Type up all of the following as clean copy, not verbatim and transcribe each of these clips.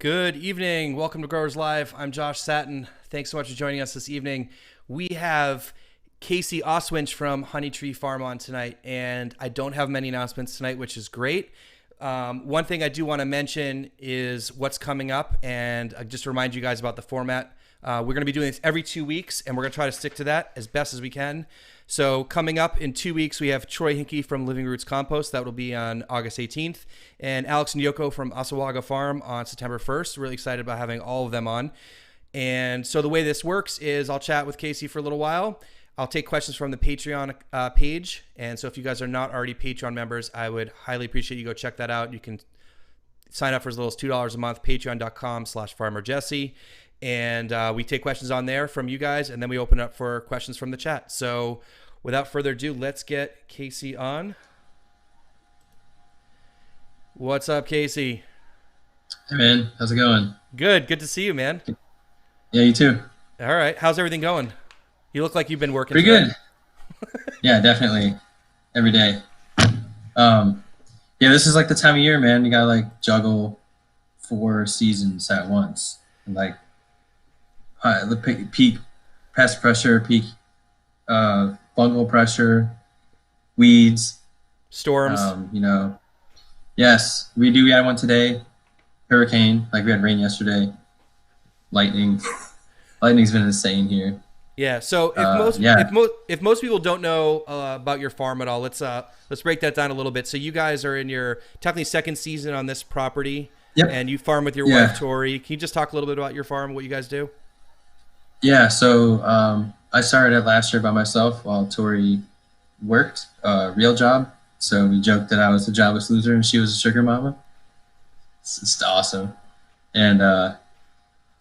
Good evening. Welcome to Growers Live. I'm Josh Satin. Thanks so much for joining us this evening. We have Casey Ostwinch from Honeytree Farm on tonight, and I don't have many announcements tonight, which is great. One thing I do want to mention is what's coming up, and just to remind you guys about the format. We're going to be doing this every 2 weeks, and we're going to try to stick to that as best as we can. So coming up in 2 weeks, we have Troy Hinkey from Living Roots Compost. That will be on August 18th. And Alex and Yoko from Ossawaga Farm on September 1st. Really excited about having all of them on. And so the way this works is I'll chat with Casey for a little while. I'll take questions from the Patreon page. And so if you guys are not already Patreon members, I would highly appreciate you go check that out. You can sign up for as little as $2 a month, patreon.com/farmerjesse. And we take questions on there from you guys, and then we open up for questions from the chat. So without further ado, let's get Casey on. What's up, Casey? Hey, man. How's it going? Good. Good to see you, man. Yeah, you too. All right. How's everything going? You look like you've been working. Pretty good. Yeah, definitely. Every day. Yeah, this is like the time of year, man. You gotta like juggle 4 seasons at once. And like the peak pest pressure, peak fungal pressure, weeds, storms. Yes, we had one today. Hurricane, like we had rain yesterday. Lightning. Lightning's been insane here. Yeah. So if most people don't know about your farm at all, let's break that down a little bit. So you guys are in your technically second season on this property. Yep. And you farm with your wife Tori. Can you just talk a little bit about your farm, what you guys do? Yeah. So I started it last year by myself while Tori worked a real job. So we joked that I was the jobless loser and she was a sugar mama. It's awesome. And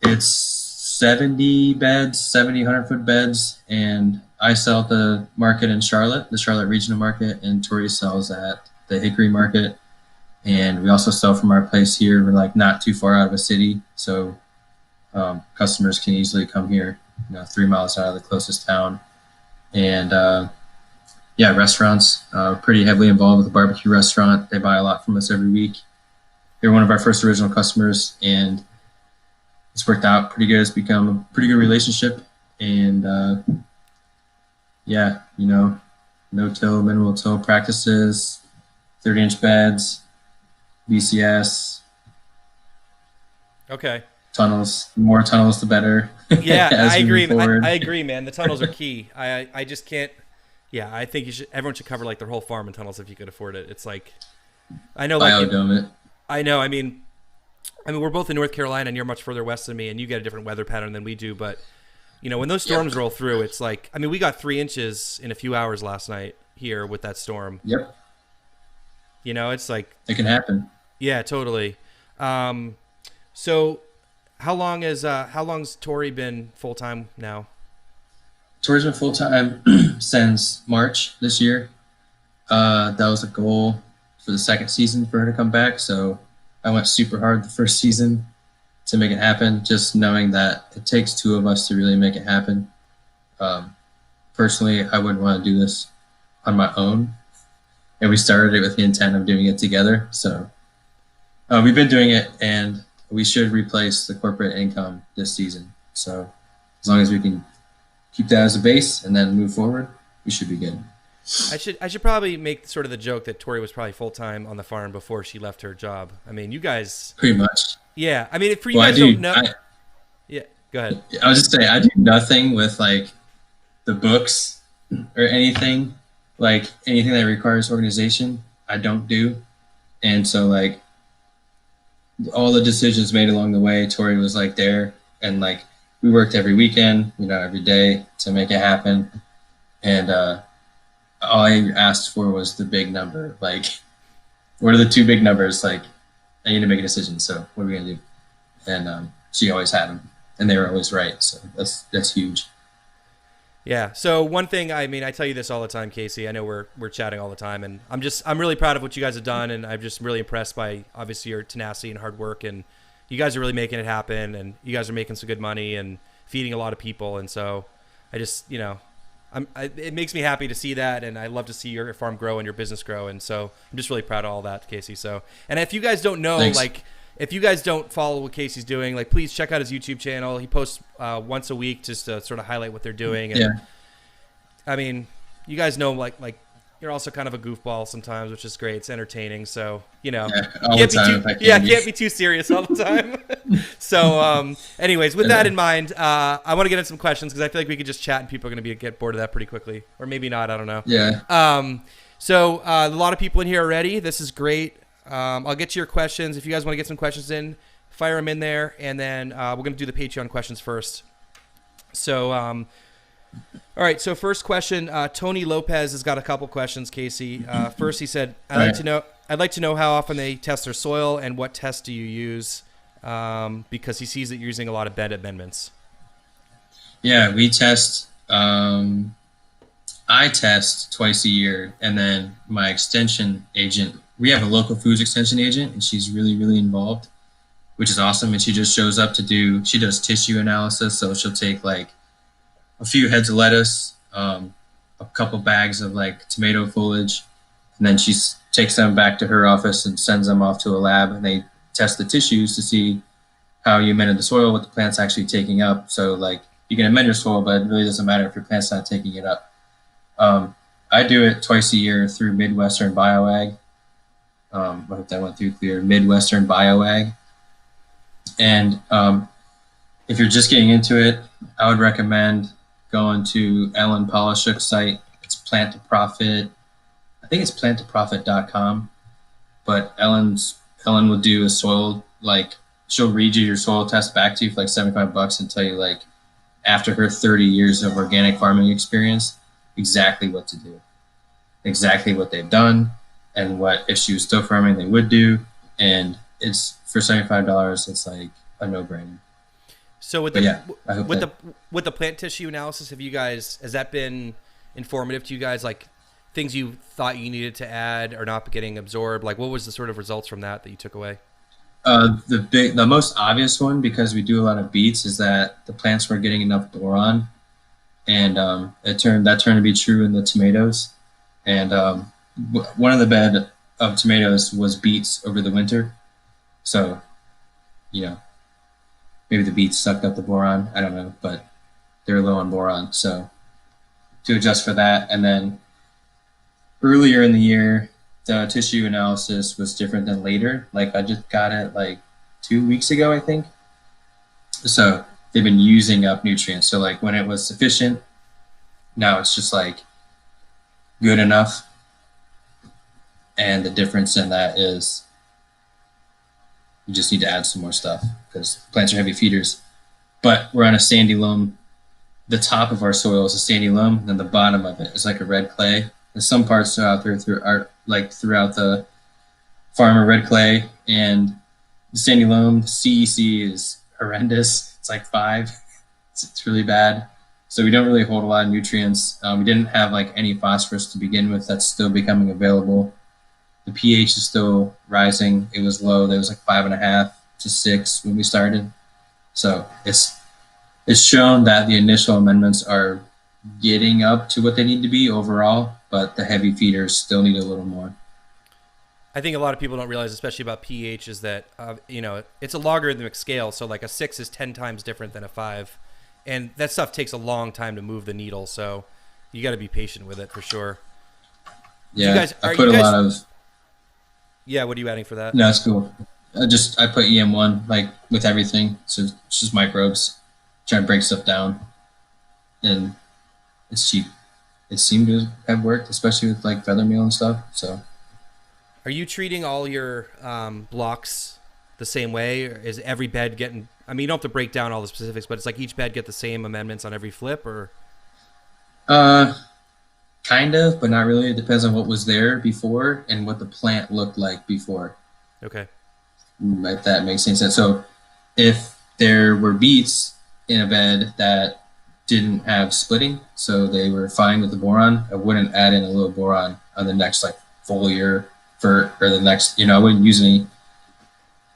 it's 70 beds, 100-foot beds. And I sell at the market in Charlotte, the Charlotte Regional Market, and Tori sells at the Hickory Market. And we also sell from our place here. We're like not too far out of a city. So customers can easily come here, 3 miles out of the closest town. And restaurants, pretty heavily involved with the barbecue restaurant. They buy a lot from us every week. They're one of our first original customers, and it's worked out pretty good. It's become a pretty good relationship. And no-till, minimal till practices, 30-inch beds, VCS. Okay. Tunnels. The more tunnels, the better. Yeah, I agree. I agree, man. The tunnels are key. I just can't. Yeah, I think everyone should cover like their whole farm in tunnels if you could afford it. It's like, I know, like, biodome it. I know. I mean, we're both in North Carolina, and you're much further west than me, and you get a different weather pattern than we do. But when those storms roll through, it's like, we got 3 inches in a few hours last night here with that storm. Yep. It's like it can happen. Yeah, totally. So how long's Tori been full-time now? Tori's been full-time since March this year. That was a goal for the second season for her to come back. So I went super hard the first season to make it happen, just knowing that it takes 2 of us to really make it happen. Personally, I wouldn't want to do this on my own. And we started it with the intent of doing it together. So we've been doing it, and we should replace the corporate income this season. So as long as we can keep that as a base and then move forward, we should be good. I should probably make sort of the joke that Tori was probably full-time on the farm before she left her job. You guys... Pretty much. Yeah. If you guys don't know... Yeah, go ahead. I was just saying, I do nothing with, like, the books or anything. Like, anything that requires organization, I don't do. And so, like, all the decisions made along the way, Tori was, like, there. And, like, we worked every weekend, every day to make it happen. And all I asked for was the big number. Like, what are the 2 big numbers? Like, I need to make a decision. So what are we going to do? And she always had them. And they were always right. So that's huge. Yeah. So one thing, I tell you this all the time, Casey. I know we're chatting all the time, and I'm really proud of what you guys have done, and I'm just really impressed by obviously your tenacity and hard work, and you guys are really making it happen, and you guys are making some good money and feeding a lot of people, and so I just it makes me happy to see that, and I love to see your farm grow and your business grow, and so I'm just really proud of all that, Casey. So, and if you guys don't know, Thanks. like, if you guys don't follow what Casey's doing, like please check out his YouTube channel. He posts once a week just to sort of highlight what they're doing. And Yeah. I mean, you guys know like you're also kind of a goofball sometimes, which is great. It's entertaining. So, all the time. Can't be too serious all the time. So, anyways, with that in mind, I want to get into some questions because I feel like we could just chat and people are going to get bored of that pretty quickly, or maybe not. I don't know. Yeah. So a lot of people in here already. This is great. I'll get to your questions. If you guys want to get some questions in, fire them in there, and then we're going to do the Patreon questions first. So, all right. So first question, Tony Lopez has got a couple questions, Casey. First, he said, I'd like to know how often they test their soil and what tests do you use, because he sees that you're using a lot of bed amendments. Yeah, we test. I test twice a year, and then my extension agent. We have a local foods extension agent, and she's really, really involved, which is awesome. And she just shows up she does tissue analysis. So she'll take like a few heads of lettuce, a couple bags of like tomato foliage, and then she takes them back to her office and sends them off to a lab, and they test the tissues to see how you amended the soil, what the plant's actually taking up. So like you can amend your soil, but it really doesn't matter if your plant's not taking it up. I do it twice a year through Midwestern BioAg. I hope that went through clear. Midwestern BioAg. And if you're just getting into it, I would recommend going to Ellen Polishuk's site. It's Plant to Profit. I think it's planttoprofit.com. But Ellen will do a soil, like she'll read you your soil test back to you for like $75 and tell you like after her 30 years of organic farming experience, exactly what to do, exactly what they've done, and what if she was still farming they would do. And it's for $75, it's like a no-brainer. So with the plant tissue analysis, has that been informative to you guys? Like things you thought you needed to add or not getting absorbed? Like what was the sort of results from that you took away? The most obvious one, because we do a lot of beets, is that the plants were getting enough boron, and that turned to be true in the tomatoes. And one of the bed of tomatoes was beets over the winter, so maybe the beets sucked up the boron. I don't know, but they're low on boron, so to adjust for that. And then earlier in the year, the tissue analysis was different than later. Like I just got it like 2 weeks ago, I think. So they've been using up nutrients. So like when it was sufficient, now it's just like good enough. And the difference in that is you just need to add some more stuff because plants are heavy feeders. But we're on a sandy loam. The top of our soil is a sandy loam, and then the bottom of it is like a red clay. There's some parts that are out there throughout the farm are red clay, and the sandy loam, the CEC is horrendous. It's like 5. It's really bad. So we don't really hold a lot of nutrients. We didn't have like any phosphorus to begin with. That's still becoming available. The pH is still rising. It was low. There was like 5.5 to 6 when we started. So it's shown that the initial amendments are getting up to what they need to be overall, but the heavy feeders still need a little more. I think a lot of people don't realize, especially about pH, is that it's a logarithmic scale. So like a 6 is 10 times different than a 5, and that stuff takes a long time to move the needle. So you got to be patient with it for sure. Yeah, I put a lot of. Yeah, what are you adding for that? No, it's cool. I put EM1 like with everything, so it's just microbes. Try to break stuff down, and it's cheap. It seemed to have worked, especially with like feather meal and stuff. So, are you treating all your blocks the same way? Or is every bed getting? I mean, you don't have to break down all the specifics, but it's like each bed get the same amendments on every flip, or? Kind of, but not really. It depends on what was there before and what the plant looked like before. Okay. If that makes any sense. So, if there were beets in a bed that didn't have splitting, so they were fine with the boron, I wouldn't add in a little boron on the next like foliar or the next, I wouldn't use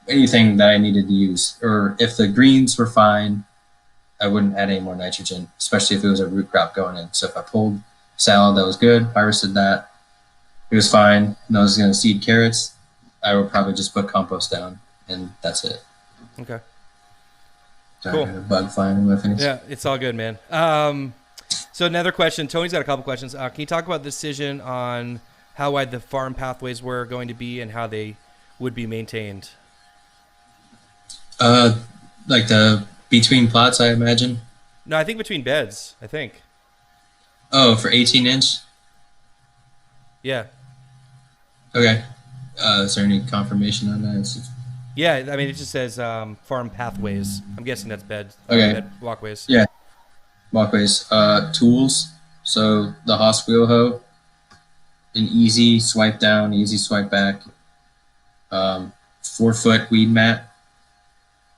anything that I needed to use. Or if the greens were fine, I wouldn't add any more nitrogen, especially if it was a root crop going in. So if I pulled salad that was good, harvested that, it was fine, and I was going to seed carrots, I would probably just put compost down and that's it. Okay. Sorry, I Cool. got a bug flying in my face. Yeah, it's all good, man. So another question. Tony's got a couple questions. Can you talk about the decision on how wide the farm pathways were going to be and how they would be maintained? Like the between plots, I imagine. No, I think between beds. I think. Oh, for 18-inch. Yeah. Okay. Is there any confirmation on that? Yeah. I mean, it just says farm pathways. I'm guessing that's Okay. bed walkways. Yeah. Walkways. Tools. So the Haas wheel hoe, an easy swipe down, easy swipe back. 4-foot weed mat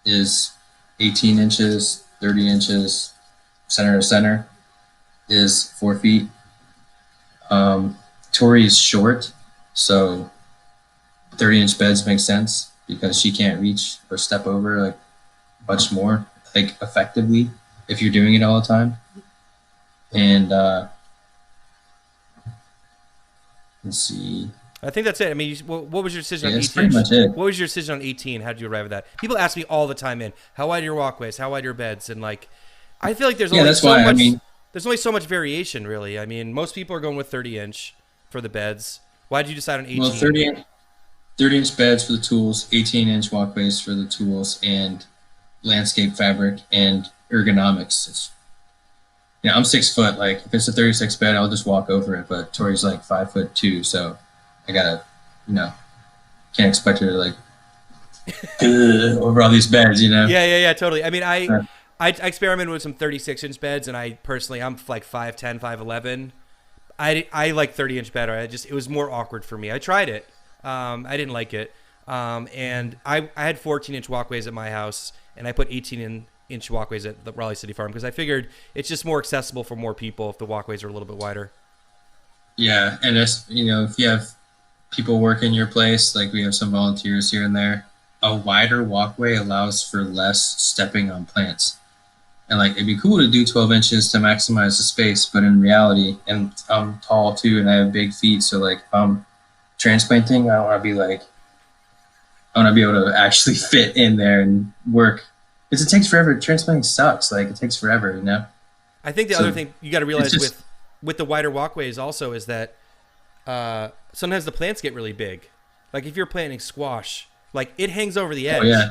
is 18 inches, 30 inches, center to center is 4 feet. Tori is short, so 30-inch beds make sense because she can't reach or step over like much more like effectively if you're doing it all the time. And let's see. I think that's it. I mean, what was your decision Yeah, on that's 18? pretty much it. What was your decision on 18? How did you arrive at that? People ask me all the time, how wide are your walkways? How wide are your beds? And like, I feel like there's only that's so why, much. I mean, There's only so much variation, really. I mean, most people are going with 30-inch for the beds. Why did you decide on 18? well, 30-inch beds for the tools, 18-inch walkways for the tools, and landscape fabric and ergonomics. It's, I'm 6 foot. Like if it's a 36 bed, I'll just walk over it. But Tori's like 5'2", so I gotta, can't expect her to like over all these beds, Yeah, totally. I mean, I experimented with some 36-inch beds, and I'm like 5'10", 5'11". I like 30-inch better. It was more awkward for me. I tried it. I didn't like it. And I had 14-inch walkways at my house, and I put 18-inch walkways at the Raleigh City Farm because I figured it's just more accessible for more people if the walkways are a little bit wider. Yeah, and if you have people work in your place, like we have some volunteers here and there, a wider walkway allows for less stepping on plants. And like it'd be cool to do 12 inches to maximize the space, but in reality, and I'm tall too, and I have big feet, so like if I'm transplanting, I want to be able to actually fit in there and work. Because it takes forever. Transplanting sucks. Like it takes forever, I think the other thing you got to realize with the wider walkways also is that sometimes the plants get really big. Like if you're planting squash, like it hangs over the edge. Oh, yeah.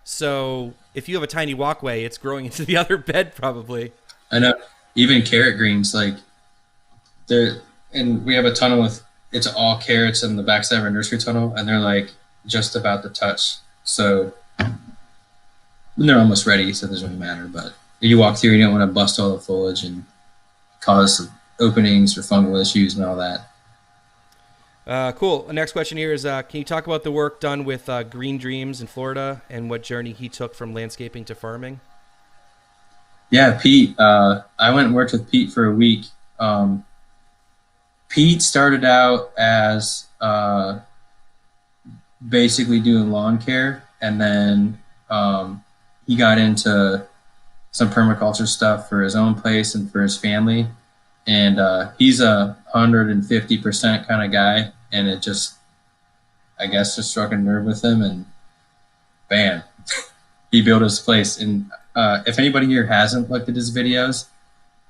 So if you have a tiny walkway, it's growing into the other bed probably. I know. Even carrot greens, like and we have a tunnel it's all carrots in the backside of our nursery tunnel, and they're like just about to touch. So they're almost ready, so it doesn't really matter. But if you walk through, you don't want to bust all the foliage and cause openings for fungal issues and all that. Cool. Next question here is, can you talk about the work done with Green Dreams in Florida and what journey he took from landscaping to farming? Yeah, Pete. I went and worked with Pete for a week. Pete started out as basically doing lawn care, and then he got into some permaculture stuff for his own place and for his family. And he's a 150% kind of guy, and it just struck a nerve with him, and bam, he built his place. And if anybody here hasn't looked at his videos,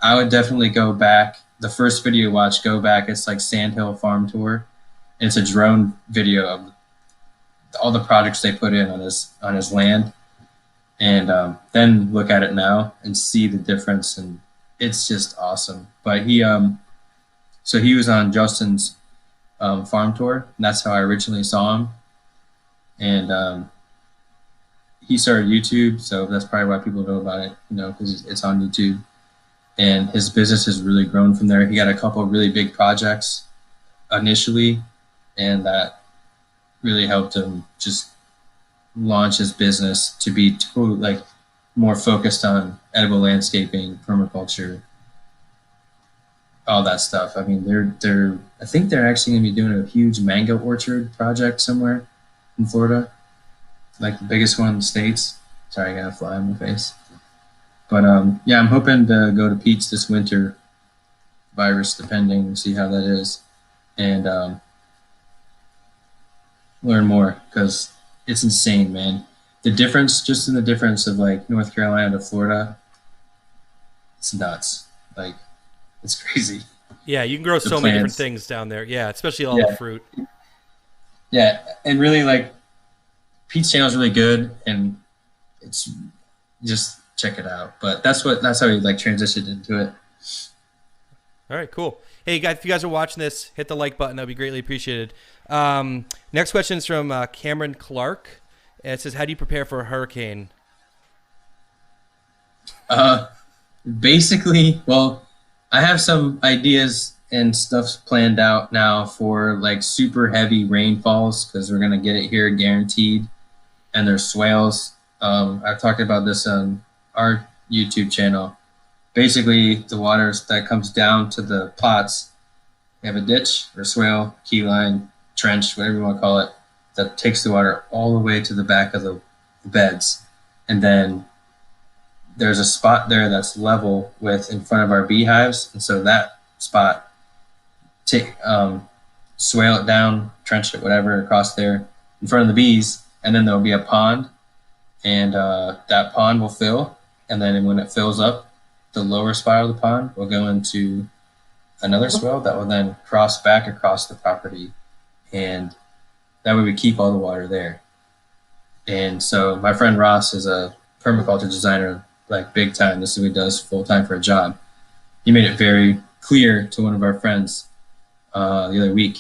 I would definitely go back. The first video you watch, go back. It's like Sandhill Farm Tour. It's a drone video of all the projects they put in on his land, and then look at it now and see the difference. And it's just awesome. But he was on Justin's farm tour, and that's how I originally saw him. And he started YouTube, so that's probably why people know about it, because it's on YouTube. And his business has really grown from there. He got a couple of really big projects initially, and that really helped him just launch his business to be totally more focused on edible landscaping, permaculture, all that stuff. I mean, I think they're actually going to be doing a huge mango orchard project somewhere in Florida, like the biggest one in the States. Sorry, I got a fly in my face. But yeah, I'm hoping to go to Pete's this winter, virus depending, see how that is, and learn more, because it's insane, man. The difference, just in the difference of like North Carolina to Florida, it's nuts. Like, it's crazy. Yeah, you can grow The so many different plants. things down there. Yeah, especially all the Yeah. fruit. Yeah. And really, like, Pete's channel is really good, and it's just check it out. But that's how we like transitioned into it. All right, cool. Hey guys, if you guys are watching this, hit the like button. That'd be greatly appreciated. Next question is from Cameron Clark. And it says, "How do you prepare for a hurricane?" Uh, Basically, well, I have some ideas and stuff planned out now for like super heavy rainfalls because we're gonna get it here guaranteed, and there's swales. I've talked about this on our YouTube channel. Basically, the water that comes down to the plots, we have a ditch or swale, key line, trench, whatever you want to call it, that takes the water all the way to the back of the beds, and then there's a spot there that's level with in front of our beehives, and so that spot, take swale it down, trench it, whatever, across there in front of the bees, and then there'll be a pond, and that pond will fill, and then when it fills up, the lower spot of the pond will go into another swale that will then cross back across the property, and that way we keep all the water there. And so my friend Ross is a permaculture designer, like big time. This is what he does full time for a job. He made it very clear to one of our friends the other week.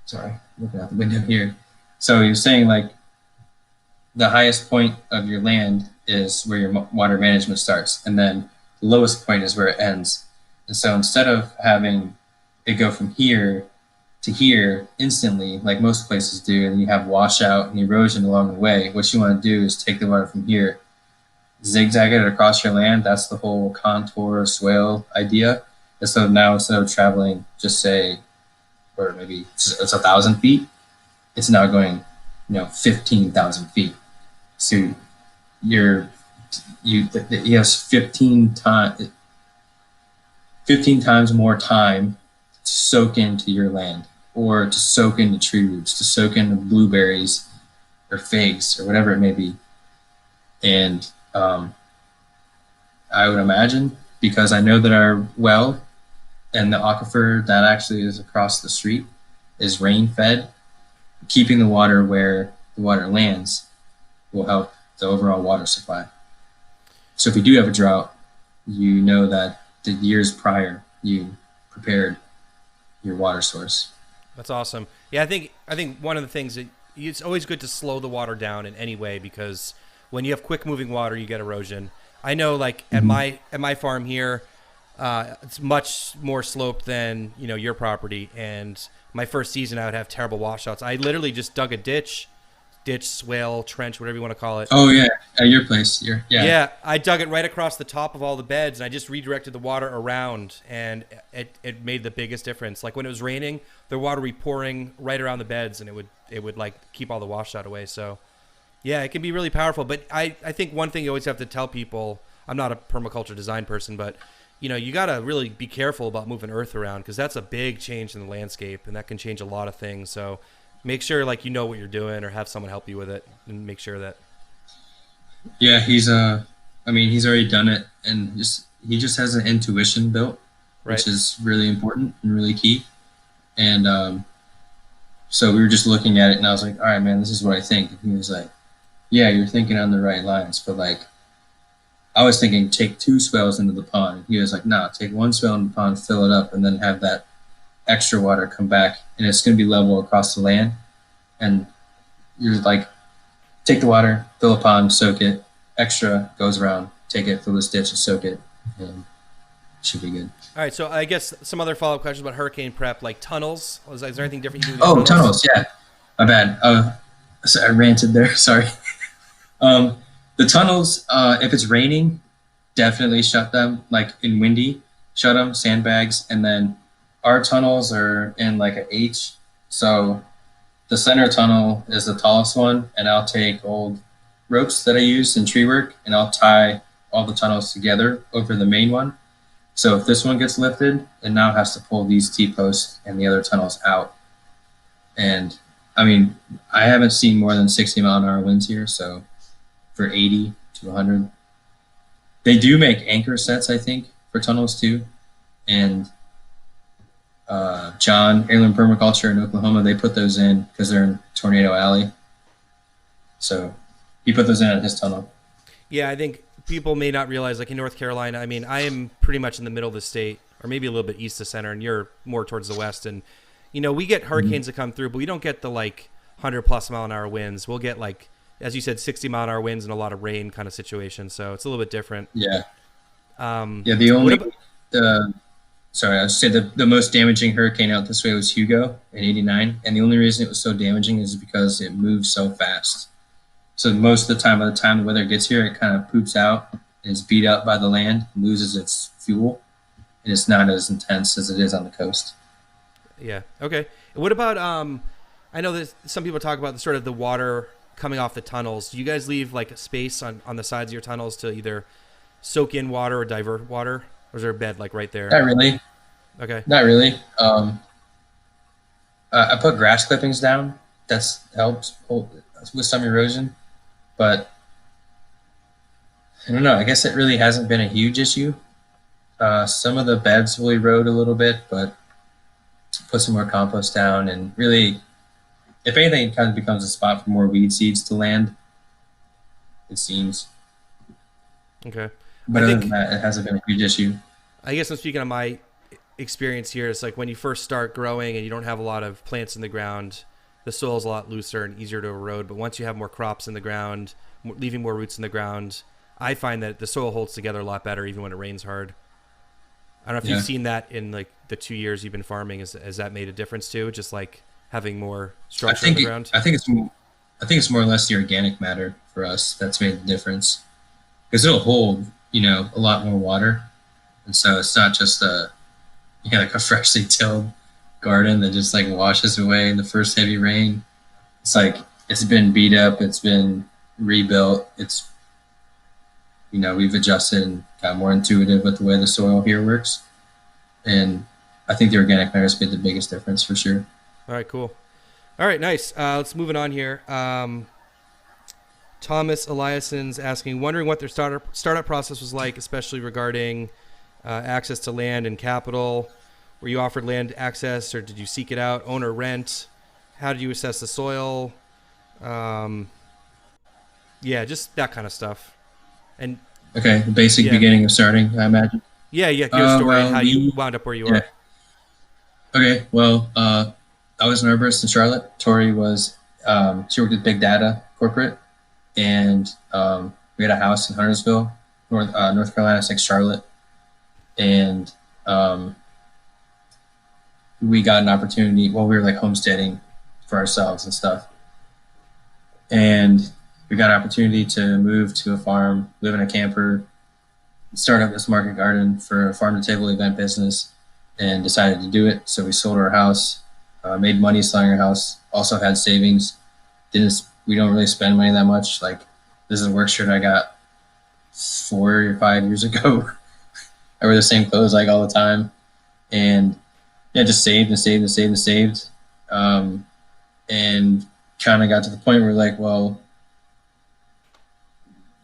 Sorry, looking out the window here. So he was saying like the highest point of your land is where your water management starts, and then the lowest point is where it ends. And so instead of having it go from here to here instantly, like most places do, and you have washout and erosion along the way, what you want to do is take the water from here, zigzag it across your land. That's the whole contour swale idea. And so now instead of traveling, just say, or maybe it's 1,000 feet, it's now going, 15,000 feet. So he has 15 times more time to soak into your land, or to soak into tree roots, to soak into blueberries or figs or whatever it may be. And I would imagine, because I know that our well and the aquifer that actually is across the street is rain fed, keeping the water where the water lands will help the overall water supply. So if we do have a drought, you know that the years prior you prepared your water source. That's awesome. Yeah, I think one of the things that it's always good to slow the water down in any way, because when you have quick moving water, you get erosion. I know, like at my farm here, it's much more sloped than your property. And my first season, I would have terrible washouts. I literally just dug a ditch, swale, trench, whatever you want to call it. Oh yeah, at your place, yeah. Yeah, I dug it right across the top of all the beds, and I just redirected the water around, and it made the biggest difference. Like when it was raining, the water would be pouring right around the beds, and it would like keep all the washout away. So yeah, it can be really powerful. But I think one thing you always have to tell people, I'm not a permaculture design person, but you got to really be careful about moving earth around, because that's a big change in the landscape, and that can change a lot of things. So make sure like you know what you're doing, or have someone help you with it, and make sure that. Yeah, he's already done it, and he just has an intuition built, Right. which is really important and really key. And so we were just looking at it, and I was like, all right, man, this is what I think. And he was like, yeah, you're thinking on the right lines, but like I was thinking take 2 swales into the pond. He was like, no, take 1 swale in the pond, fill it up, and then have that extra water come back, and it's going to be level across the land. And you're like, take the water, fill a pond, soak it, extra goes around, take it, fill this ditch, and soak it, and it should be good. All right, so I guess some other follow-up questions about hurricane prep, like tunnels. Is there anything different you do with your Tunnels, yeah. My bad. So I ranted there, sorry. The tunnels, if it's raining, definitely shut them. Like in windy, shut them, sandbags. And then our tunnels are in like an H. So the center tunnel is the tallest one, and I'll take old ropes that I use in tree work, and I'll tie all the tunnels together over the main one. So if this one gets lifted, it now has to pull these T-posts and the other tunnels out. And I mean, I haven't seen more than 60-mile-an-hour winds here, so for 80 to 100. They do make anchor sets, I think, for tunnels too. And John, Airland Permaculture in Oklahoma, they put those in because they're in Tornado Alley. So he put those in at his tunnel. Yeah, I think people may not realize, like in North Carolina, I mean, I am pretty much in the middle of the state, or maybe a little bit east of center, and you're more towards the west. And, you know, we get hurricanes that come through, but we don't get the like 100+ mile an hour winds. We'll get like, as you said, 60-mile-an-hour winds and a lot of rain kind of situation. So it's a little bit different. Yeah. The only, sorry, I said the most damaging hurricane out this way was Hugo in '89. And the only reason it was so damaging is because it moves so fast. So most of the time, by the time the weather gets here, it kind of poops out and is beat up by the land, loses its fuel, and it's not as intense as it is on the coast. Yeah. Okay. What about, I know that some people talk about the sort of the water coming off the tunnels. Do you guys leave like a space on the sides of your tunnels to either soak in water or divert water? Or is there a bed like right there? Not really. Okay. Not really. I put grass clippings down. That's helped with some erosion. But I don't know. I guess it really hasn't been a huge issue. Some of the beds will erode a little bit, but put some more compost down, and really, if anything, it kind of becomes a spot for more weed seeds to land, it seems. Okay. But other than that, it hasn't been a huge issue. I guess I'm speaking of my experience here. It's like when you first start growing and you don't have a lot of plants in the ground, the soil is a lot looser and easier to erode. But once you have more crops in the ground, leaving more roots in the ground, I find that the soil holds together a lot better even when it rains hard. I don't know if you've seen that in like the 2 years you've been farming. Has that made a difference too? Just like having more structure in the ground? I think it's more or less the organic matter for us that's made the difference, because it'll hold, a lot more water, and so it's not just like a freshly tilled garden that just like washes away in the first heavy rain. It's like it's been beat up, it's been rebuilt, it's we've adjusted and got more intuitive with the way the soil here works. And I think the organic matters made the biggest difference for sure. All right, cool. All right, nice. Let's move on here. Thomas Eliasson's asking, wondering what their startup process was like, especially regarding access to land and capital. Were you offered land access, or did you seek it out, own or rent? How did you assess the soil? Just that kind of stuff. And okay, the basic beginning of starting, I imagine. Yeah, your story and how you wound up where you are. Okay, well, I was an herbalist in Charlotte. Tori was, she worked at Big Data Corporate, and we had a house in Huntersville, North Carolina, it's like Charlotte, and we got an opportunity. Well, we were like homesteading for ourselves and stuff, and we got an opportunity to move to a farm, live in a camper, start up this market garden for a farm-to-table event business, and decided to do it. So we sold our house, made money selling our house, also had savings. We don't really spend money that much. Like, this is a work shirt I got 4 or 5 years ago. I wear the same clothes like all the time. And just saved and saved and saved and saved. And kind of got to the point where like, well,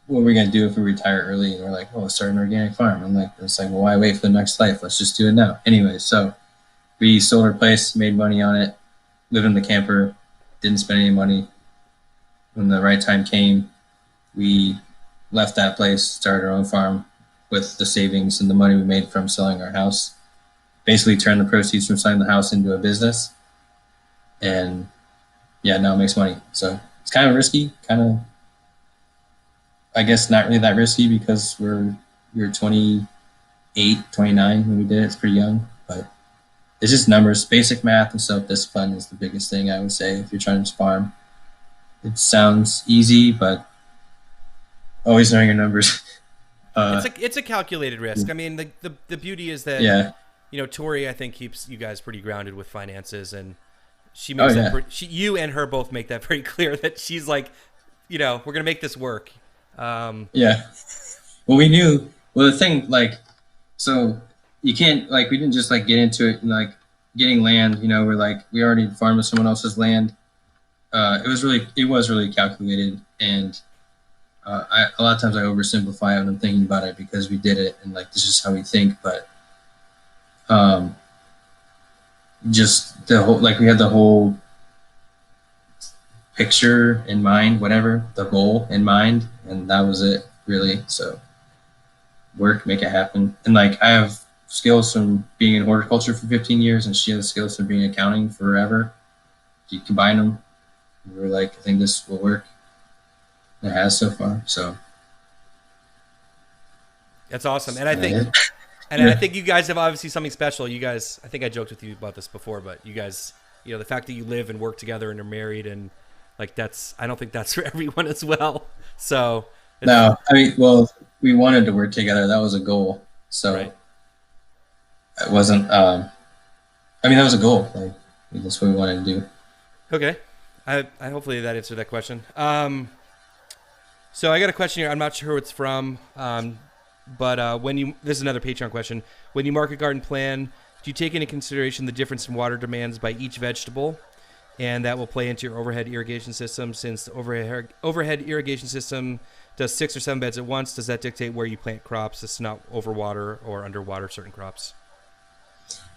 what are we going to do if we retire early? And we're like, well, let's start an organic farm. I'm like, it's like, well, why wait for the next life? Let's just do it now. Anyway, so we sold our place, made money on it, lived in the camper, didn't spend any money. When the right time came, we left that place, started our own farm with the savings and the money we made from selling our house. Basically turned the proceeds from selling the house into a business. And now it makes money. So it's kind of risky, I guess not really that risky because we were 28, 29 when we did it. It's pretty young, but it's just numbers. Basic math and self-discipline is the biggest thing, I would say, if you're trying to farm. It sounds easy, but always knowing your numbers. It's a calculated risk. I mean, the beauty is that Tori, I think, keeps you guys pretty grounded with finances, and she makes you and her both make that very clear that she's like, we're gonna make this work. Well, we knew. Well, the thing, so you can't, we didn't just get into it and getting land. We're we already farmed with someone else's land. it was really calculated, and a lot of times I oversimplify it when I'm thinking about it because we did it and like this is how we think, but um, just the whole like we had the whole picture in mind, whatever the goal in mind, and that was it really. So work, make it happen, and like I have skills from being in horticulture for 15 years, and she has skills from being in accounting forever. You combine them, we were like, I think this will work. It has so far, so That's awesome. And I think, yeah. and I think you guys have obviously something special. You guys, I think I joked with you about this before, but you guys, you know, the fact that you live and work together and are married and like that's, I don't think that's for everyone as well. So No, I mean, well, we wanted to work together. That was a goal. So right. it wasn't. I mean, that was a goal. Like that's what we wanted to do. Okay. I hopefully that answered that question. So I got a question here. I'm not sure who it's from. But this is another Patreon question. When you market garden plan, do you take into consideration the difference in water demands by each vegetable? And that will play into your overhead irrigation system. Since the overhead irrigation system does 6 or 7 beds at once, does that dictate where you plant crops as to not overwater or underwater certain crops?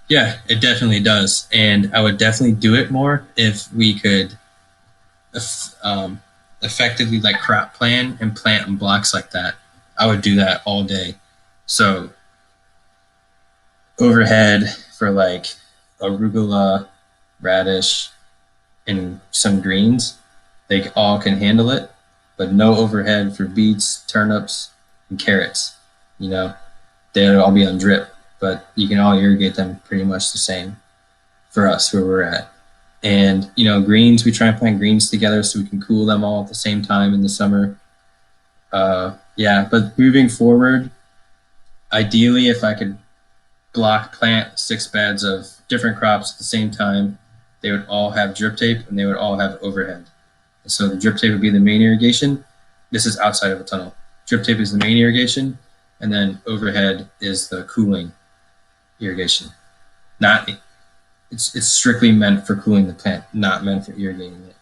Yeah, it definitely does. And I would definitely do it more if we could effectively like crop plan and plant in blocks like that. I would do that all day. So overhead for like arugula, radish, and some greens, they all can handle it, but no overhead for beets, turnips, and carrots. You know, they'll all be on drip, but you can all irrigate them pretty much the same for us where we're at. And, you know, greens, we try and plant greens together so we can cool them all at the same time in the summer. Yeah, but moving forward, ideally, if I could block plant 6 beds of different crops at the same time, they would all have drip tape and they would all have overhead. And so the drip tape would be the main irrigation. This is outside of a tunnel. Drip tape is the main irrigation, and then overhead is the cooling irrigation. It's strictly meant for cooling the plant, not meant for irrigating it.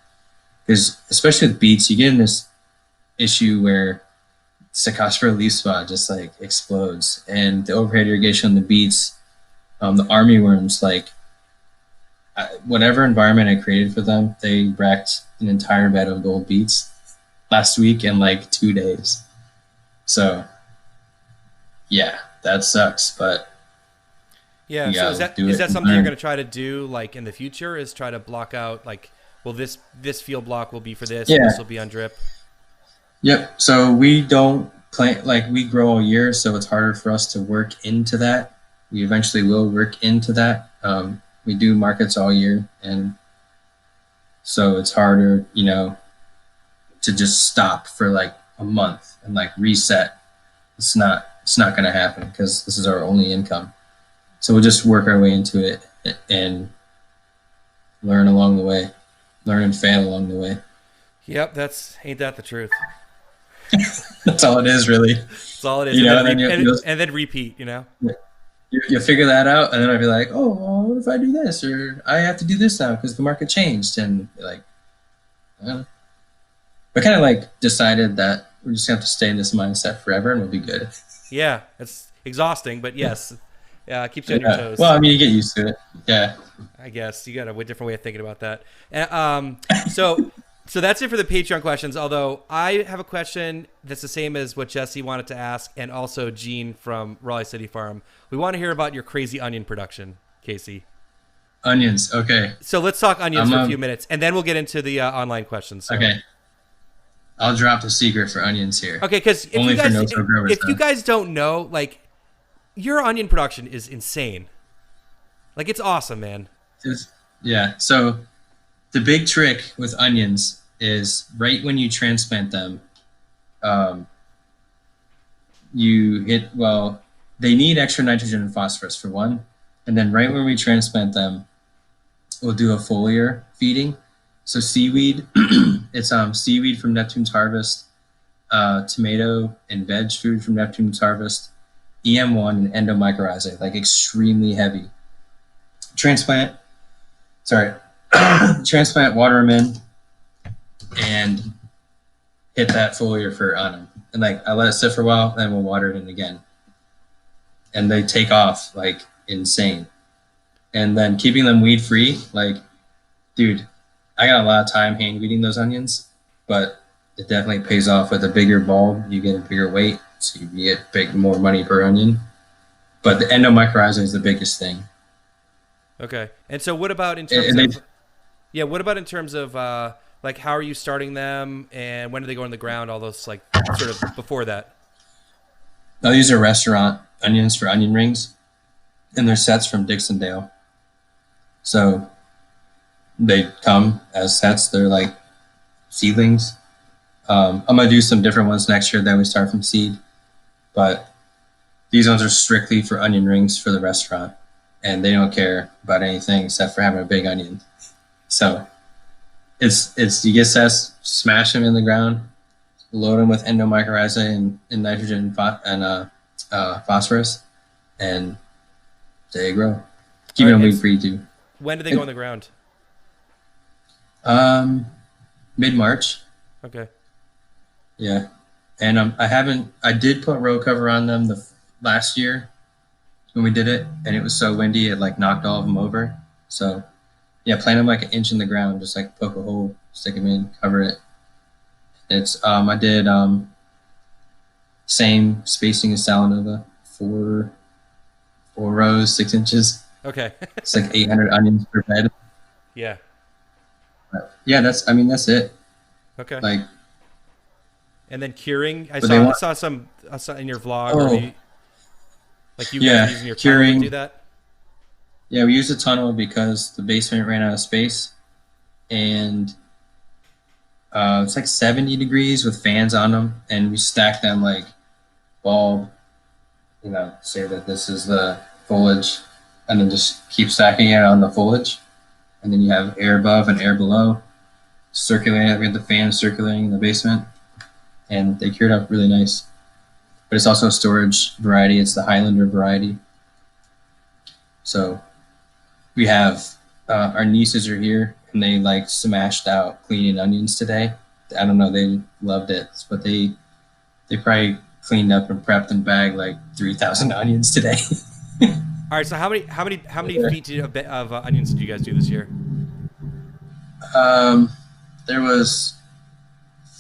Because especially with beets, you get in this issue where Cercospora leaf spot just like explodes, and the overhead irrigation on the beets, the army worms, like whatever environment I created for them, they wrecked an entire bed of gold beets last week in like 2 days. So yeah, that sucks, but yeah. So is that something you're going to try to do like in the future? Is try to block out like, well, this field block will be for this, and this will be on drip. Yep. So we don't plant, like we grow all year, so it's harder for us to work into that. We eventually will work into that. We do markets all year, and so it's harder, you know, to just stop for like a month and like reset. It's not going to happen because this is our only income. So we'll just work our way into it and learn along the way, learn and fail along the way. Yep. Ain't that the truth? That's all it is, really. That's all it is. You know, and then repeat, you know? You figure that out, and then I'll be like, oh, well, what if I do this? Or I have to do this now because the market changed. And like, we kind of like decided that we're just going to have to stay in this mindset forever and we'll be good. Yeah, it's exhausting, but yes. Yeah, it keeps you on your toes. Well, I mean, you get used to it. Yeah. I guess you got a different way of thinking about that. So that's it for the Patreon questions, although I have a question that's the same as what Jesse wanted to ask, and also Gene from Raleigh City Farm. We want to hear about your crazy onion production, Casey. Onions, okay. So let's talk onions for a few minutes, and then we'll get into the online questions. So. Okay. I'll drop the secret for onions here. Okay, because if you guys don't know, like, your onion production is insane. Like, it's awesome, man. Yeah, so the big trick with onions is right when you transplant them, they need extra nitrogen and phosphorus for one. And then right when we transplant them, we'll do a foliar feeding. So seaweed, it's seaweed from Neptune's Harvest, tomato and veg food from Neptune's Harvest, EM1 and endomycorrhizae, like extremely heavy. Transplant, water them in, and hit that foliar fur on them. And like I let it sit for a while, then we'll water it in again. And they take off like insane. And then keeping them weed free, like, dude, I got a lot of time hand weeding those onions, but it definitely pays off with a bigger bulb. You get a bigger weight, so you get more money per onion. But the endomycorrhiza is the biggest thing. Okay. And so what about in terms of what about in terms of like how are you starting them and when do they go in the ground, all those like sort of before that? Now these are restaurant onions for onion rings, and they're sets from Dixondale. So they come as sets. They're like seedlings. I'm going to do some different ones next year that we start from seed. But these ones are strictly for onion rings for the restaurant. And they don't care about anything except for having a big onion. So it's you get sets, smash them in the ground, load them with endomycorrhiza and nitrogen and phosphorus, and they grow. Keeping them weed free too. When do they go on the ground? Mid-March. Okay. Yeah, and I did put row cover on them the last year when we did it, and it was so windy it like knocked all of them over. So yeah, plant them like an inch in the ground, just like poke a hole, stick them in, cover it. It's I did same spacing as Salanova, four rows, 6 inches. Okay. It's like 800 onions per bed. Yeah. But yeah, that's it. Okay. Like, and then curing. I saw in your vlog. Oh. You guys using your curing to do that. Yeah, we used a tunnel because the basement ran out of space, and it's like 70 degrees with fans on them, and we stacked them like bulb. Say that this is the foliage, and then just keep stacking it on the foliage, and then you have air above and air below, circulating. We have the fans circulating in the basement, and they cured up really nice. But it's also a storage variety. It's the Highlander variety. So we have our nieces are here, and they like smashed out cleaning onions today. I don't know, they loved it, but they probably cleaned up and prepped and bagged like 3,000 onions today. All right. So how many feet of onions did you guys do this year? There was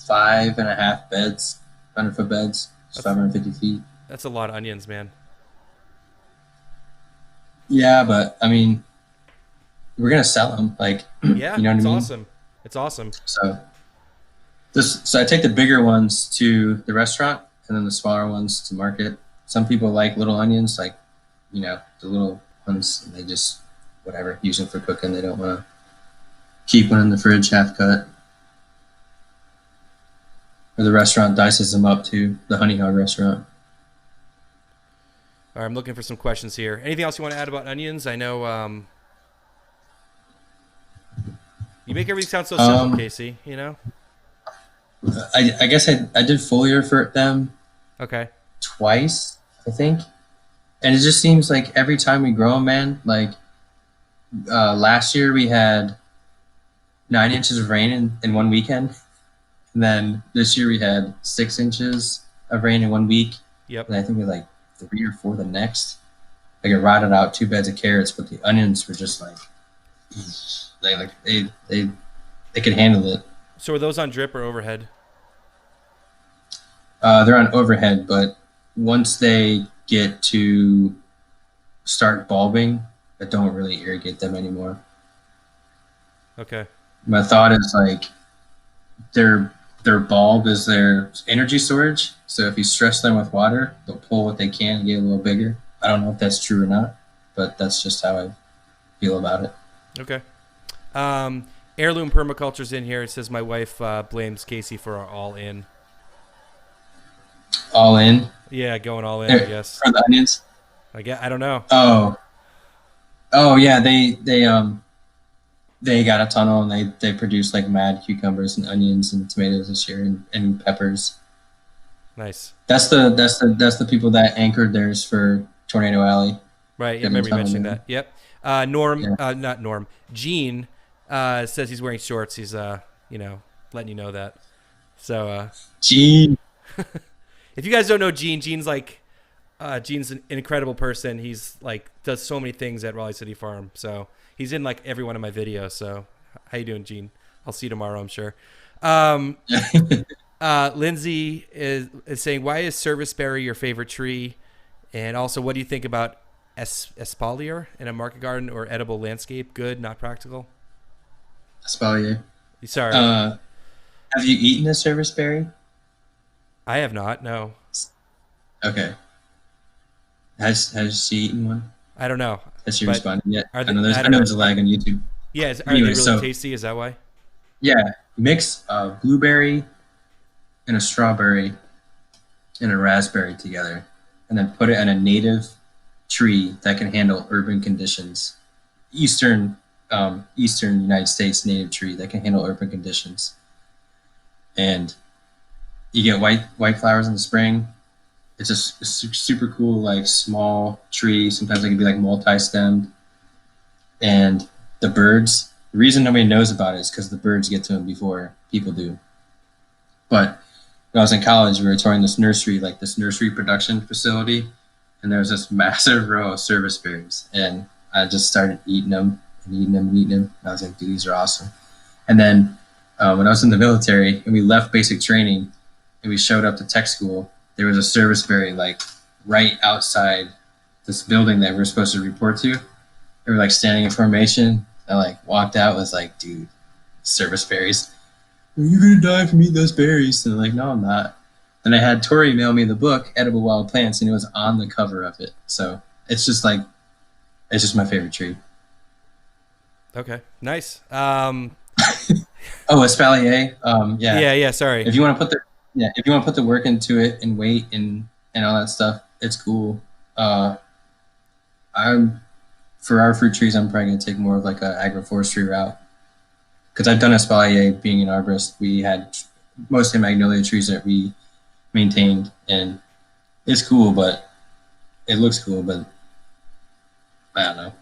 5.5 beds, 100-foot beds. 550 feet. That's a lot of onions, man. Yeah, but I mean, we're gonna sell them. Like, yeah, you know what I mean? Awesome. It's awesome. So I take the bigger ones to the restaurant, and then the smaller ones to market. Some people like little onions, like the little ones, and they just use them for cooking. They don't want to keep one in the fridge half cut. Or the restaurant dices them up too, the Honey Hog restaurant. All right, I'm looking for some questions here. Anything else you want to add about onions? I know you make everything sound so simple, Casey, I guess I did foliar for them twice, I think. And it just seems like every time we grow them, man, like last year we had 9 inches of rain in one weekend. And then this year we had 6 inches of rain in 1 week. Yep. And I think we had like 3 or 4 the next. Like it rotted out 2 beds of carrots, but the onions were just like they could handle it. So are those on drip or overhead? They're on overhead, but once they get to start bulbing, I don't really irrigate them anymore. Okay. My thought is like their bulb is their energy storage. So if you stress them with water, they'll pull what they can and get a little bigger. I don't know if that's true or not, but that's just how I feel about it. Okay. Heirloom Permaculture's in here. It says my wife blames Casey for our all in. All in? Yeah, going all in, I guess. For the onions? I don't know. Oh yeah, they got a tunnel and they produced like mad cucumbers and onions and tomatoes this year and peppers. Nice. That's the people that anchored theirs for Tornado Alley. Right. Yeah, I remember you mentioning that. Yep. Not Norm. Gene says he's wearing shorts. He's letting you know that. So, Gene. if you guys don't know Gene, Gene's an incredible person. He's like does so many things at Raleigh City Farm. So he's in like every one of my videos. So how you doing, Gene? I'll see you tomorrow, I'm sure. Lindsay is saying, why is Serviceberry your favorite tree? And also, what do you think about espalier in a market garden or edible landscape? Good, not practical? Espalier. Sorry. Have you eaten a serviceberry? I have not, no. Okay. Has she eaten one? I don't know. Has she responded yet? I know there's a lag on YouTube. Yeah, are they really tasty? Is that why? Yeah, mix a blueberry and a strawberry and a raspberry together, and then put it on a native tree that can handle urban conditions. Eastern United States native tree that can handle urban conditions. And you get white flowers in the spring. It's a super cool, like small tree. Sometimes it can be like multi-stemmed. And the birds, the reason nobody knows about it is because the birds get to them before people do. But when I was in college, we were touring this nursery production facility, and there was this massive row of serviceberries, and I just started eating them. And I was like, dude, these are awesome. And then when I was in the military and we left basic training and we showed up to tech school, there was a serviceberry like right outside this building that we were supposed to report to. They were like standing in formation. I like walked out, was like, dude, serviceberries. You're going to die if you eat those berries. And I'm like, no, I'm not. Then I had Tori mail me the book, Edible Wild Plants, and it was on the cover of it. So it's just my favorite tree. Okay, nice. Espalier. Yeah. Sorry. If you want to put the work into it and wait and all that stuff, it's cool. For our fruit trees, I'm probably gonna take more of like a agroforestry route, because I've done espalier. Being an arborist, we had mostly magnolia trees that we maintained, and it's cool, but it looks cool, but I don't know.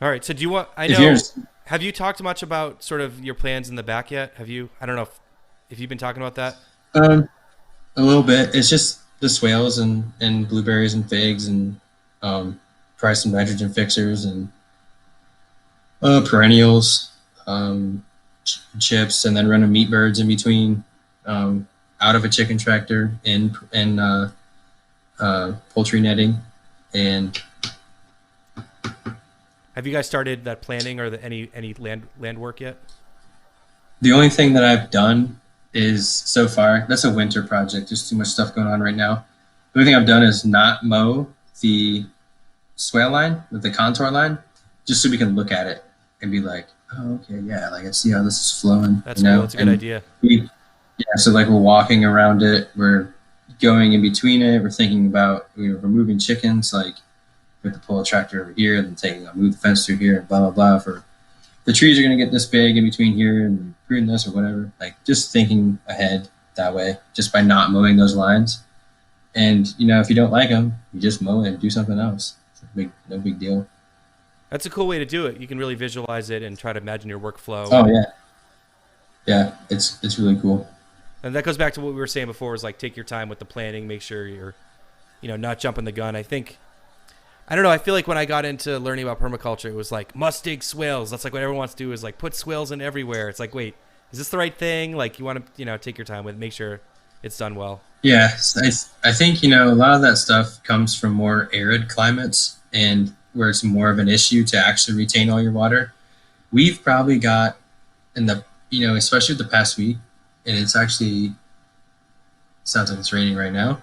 All right. So do you want? Have you talked much about sort of your plans in the back yet? Have you? I don't know if you've been talking about that. A little bit. It's just the swales and blueberries and figs and probably some nitrogen fixers and perennials, chips, and then running meat birds in between, out of a chicken tractor and poultry netting. And have you guys started that planning or any land work yet? The only thing that I've done is so far, that's a winter project. There's too much stuff going on right now. The only thing I've done is not mow the swale line with the contour line, just so we can look at it and be like, oh, okay, yeah, like I see how this is flowing. That's cool. That's a good idea. So like we're walking around it, we're going in between it, we're thinking about we're moving chickens, like we have to pull a tractor over here and move the fence through here and blah blah blah. For the trees are gonna get this big in between here and prune this or whatever. Like just thinking ahead that way, just by not mowing those lines. And if you don't like them, you just mow it and do something else. It's no big deal. That's a cool way to do it. You can really visualize it and try to imagine your workflow. Oh yeah, it's really cool. And that goes back to what we were saying before, is like take your time with the planning, make sure you're, not jumping the gun. I don't know. I feel like when I got into learning about permaculture, it was like must dig swales. That's like what everyone wants to do, is like put swales in everywhere. It's like, wait, is this the right thing? Like you want to, take your time with it, make sure it's done well. Yeah, I think, a lot of that stuff comes from more arid climates and where it's more of an issue to actually retain all your water. We've probably got especially the past week, and it's actually sounds like it's raining right now.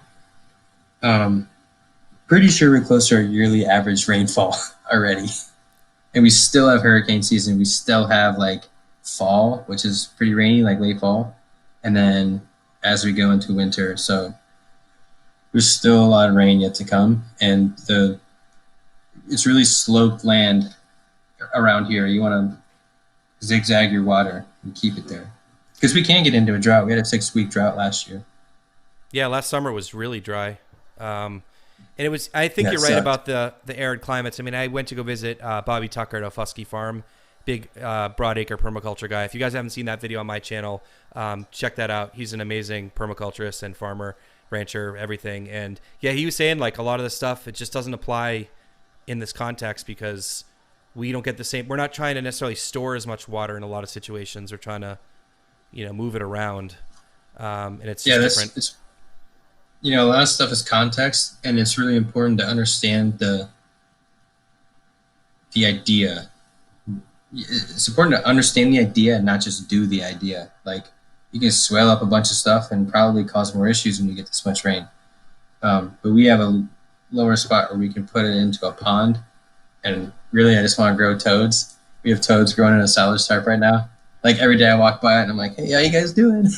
Pretty sure we're close to our yearly average rainfall already. And we still have hurricane season. We still have like fall, which is pretty rainy, like late fall. And then as we go into winter, so there's still a lot of rain yet to come. And it's really sloped land around here. You want to zigzag your water and keep it there. Because we can get into a drought. We had a 6-week drought last year. Yeah, last summer was really dry. And it was, I think you're right about the arid climates. I mean, I went to go visit Bobby Tucker at Ofusky Farm, big broadacre permaculture guy. If you guys haven't seen that video on my channel, check that out. He's an amazing permaculturist and farmer, rancher, everything. And yeah, he was saying like a lot of this stuff, it just doesn't apply in this context because we don't get the same. We're not trying to necessarily store as much water in a lot of situations. We're trying to, move it around. And it's just different. It's, a lot of stuff is context, and it's really important to understand the idea. It's important to understand the idea and not just do the idea. Like, you can swell up a bunch of stuff and probably cause more issues when you get this much rain. But we have a lower spot where we can put it into a pond, and really I just want to grow toads. We have toads growing in a silage tarp right now. Like, every day I walk by it and I'm like, hey, how you guys doing?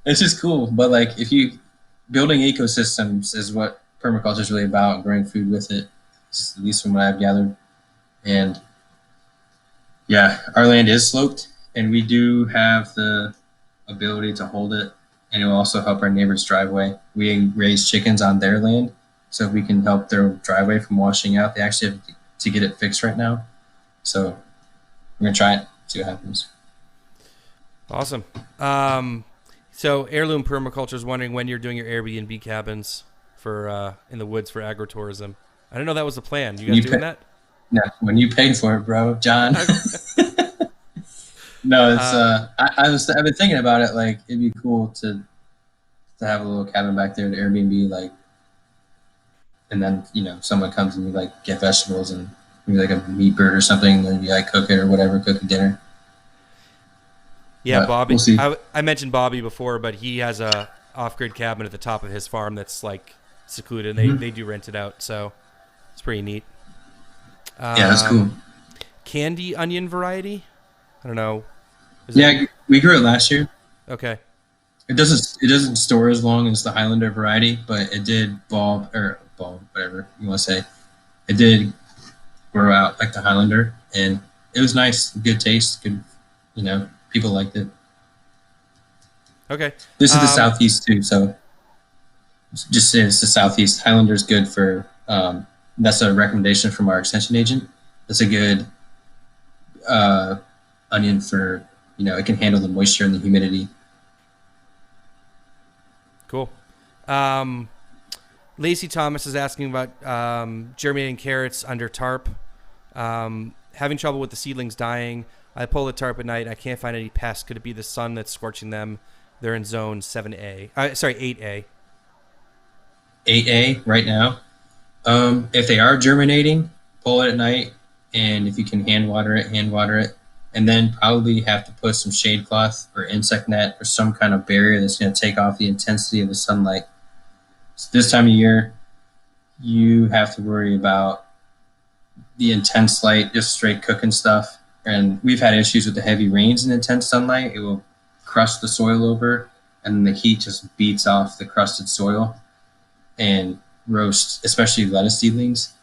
It's just cool. But like, building ecosystems is what permaculture is really about, growing food with it, at least from what I've gathered. And yeah, our land is sloped, and we do have the ability to hold it, and it will also help our neighbor's driveway. We raise chickens on their land, so if we can help their driveway from washing out, they actually have to get it fixed right now. So we're going to try it, see what happens. Awesome. So Heirloom Permaculture is wondering when you're doing your Airbnb cabins for in the woods for agritourism. I didn't know that was the plan. You guys doing that? No, when you paid for it, bro, John. No, it's I've been thinking about it. Like, it'd be cool to have a little cabin back there to Airbnb, like, and then someone comes and we like get vegetables and maybe like a meat bird or something, and then you like cook it or whatever, cook a dinner. Yeah, but Bobby. We'll see. I mentioned Bobby before, but he has a off-grid cabin at the top of his farm that's like secluded, and they do rent it out, so it's pretty neat. Yeah, that's cool. Candy onion variety? I don't know. We grew it last year. Okay. It doesn't store as long as the Highlander variety, but it did bulb, whatever you want to say. It did grow out like the Highlander, and it was nice, good taste, good. People liked it. Okay. This is the southeast too, so just say it's the southeast. Highlander's good for. That's a recommendation from our extension agent. That's a good onion for, it can handle the moisture and the humidity. Cool. Lacey Thomas is asking about germinating carrots under tarp. Having trouble with the seedlings dying. I pull the tarp at night. I can't find any pests. Could it be the sun that's scorching them? They're in zone 7A. 8A. 8A right now. If they are germinating, pull it at night, and if you can hand water it, and then probably have to put some shade cloth or insect net or some kind of barrier that's going to take off the intensity of the sunlight. So this time of year, you have to worry about the intense light, just straight cooking stuff. And we've had issues with the heavy rains and intense sunlight. It will crust the soil over, and then the heat just beats off the crusted soil and roast, especially lettuce seedlings.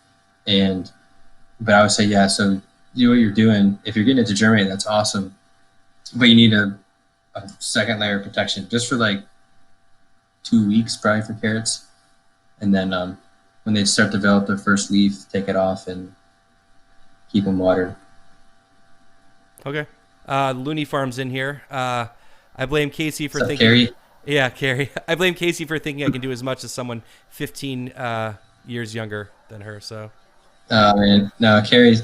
But I would say, yeah, so do what you're doing. If you're getting it to germinate, that's awesome. But you need a second layer of protection just for like 2 weeks, probably, for carrots. And then when they start to develop their first leaf, take it off and keep them watered. Okay. Looney Farm's in here. I blame Casey for thinking. Carrie? Yeah, Carrie. I blame Casey for thinking I can do as much as someone 15 years younger than her. So. Oh man, no, Carrie's.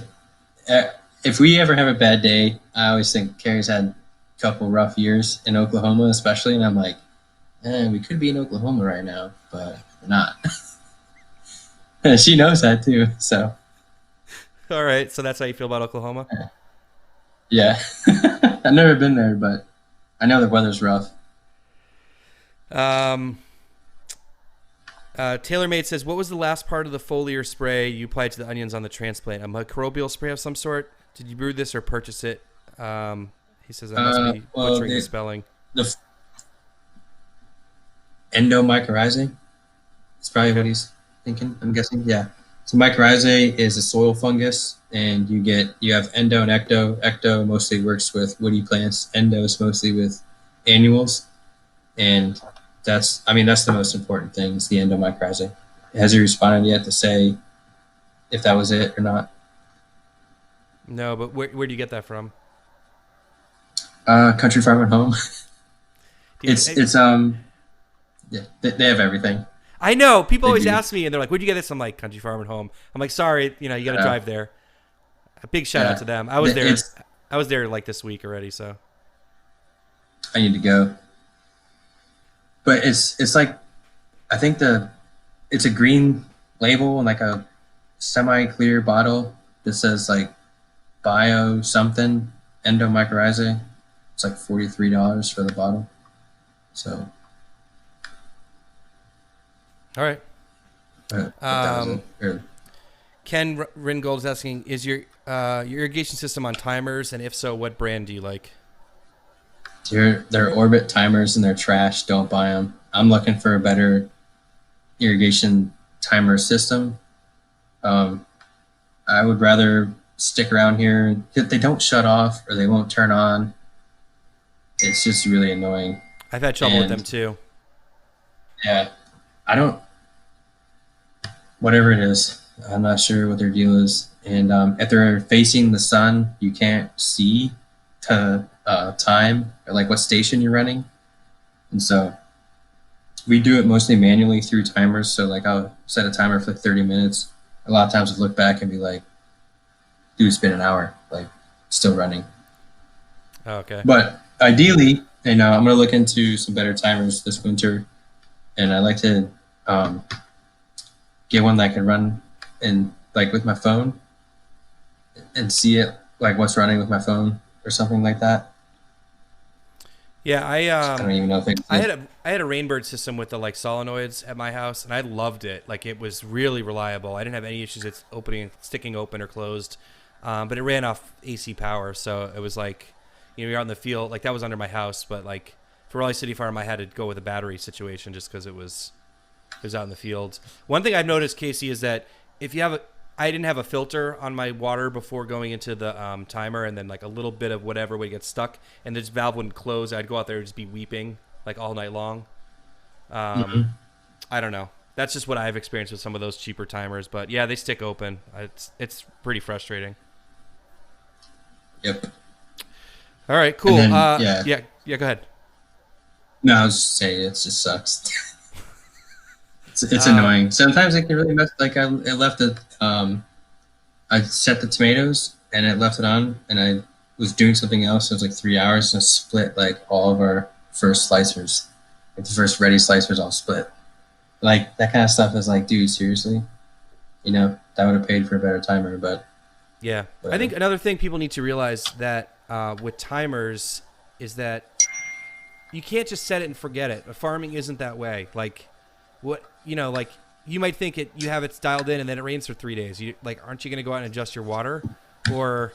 If we ever have a bad day, I always think Carrie's had a couple rough years in Oklahoma, especially, and I'm like, we could be in Oklahoma right now, but we're not. She knows that too. So. All right, so that's how you feel about Oklahoma? Yeah, I've never been there, but I know the weather's rough. TaylorMade says, what was the last part of the foliar spray you applied to the onions on the transplant? A microbial spray of some sort? Did you brew this or purchase it? He says I must be butchering the spelling. The endomycorrhizae. That's probably what he's thinking, I'm guessing. Yeah. So mycorrhizae is a soil fungus, and you have endo and ecto. Ecto mostly works with woody plants. Endo is mostly with annuals, and that's the most important thing, is the No, but where do you get that from? Country Farm at Home. Do you, Yeah, they have everything. I know people They always do. ask me, and they're like, "Where'd you get this?" I'm like, "Country Farm at Home." I'm like, "Sorry, you got to Uh, drive there." A big shout out yeah, to them. I was there. it's. I was there like this week already. So I need to go, but it's like I think it's a green label and like a semi-clear bottle that says like bio something endomycorrhizae. It's like $43 for the bottle. So all right. that was Um, it. Or, Ken Ringold is asking, is your irrigation system on timers, and if so, what brand do you like? their orbit timers and their trash. Don't buy them. I'm looking for a better irrigation timer system. Um, I would rather stick around here. They don't shut off or they won't turn on. It's just really annoying. I've had trouble with And them too. yeah, I don't. Whatever it is, I'm not sure what their deal is. And if they're facing the sun, you can't see to time or like what station you're running. And so we do it mostly manually through timers. So like I'll set a timer for like 30 minutes. A lot of times I'll look back and be like, dude, it's been an hour, like still running. Oh, okay. But ideally, I'm going to look into some better timers this winter. And I like to get one that can run in like with my phone and see it like what's running with my phone or something like that. Yeah, I don't even know if I had a Rainbird system with the like solenoids at my house, and I loved it. Like it was really reliable. I didn't have any issues with sticking open or closed, but it ran off AC power, so it was like, you're out in the field. Like that was under my house, but like for Raleigh City Farm, I had to go with a battery situation just because it was out in the field. One thing I've noticed, Casey, is that if you have I didn't have a filter on my water before going into the timer, and then like a little bit of whatever would get stuck, and this valve wouldn't close. I'd go out there and just be weeping like all night long. I don't know. That's just what I've experienced with some of those cheaper timers, but yeah, they stick open. It's pretty frustrating. Yep. All right, cool. Then, Yeah. Go ahead. No, I was just saying it just sucks. It's annoying. Sometimes it can really mess. Like it left it. I set the tomatoes and it left it on, and I was doing something else. It was like 3 hours, and it split like all of our first slicers. Like the first ready slicers all split. Like that kind of stuff is like, dude, seriously, that would have paid for a better timer. But yeah, whatever. I think another thing people need to realize that with timers is that you can't just set it and forget it. Farming isn't that way. Like like you might think you have it dialed in and then it rains for 3 days. Aren't you going to go out and adjust your water, or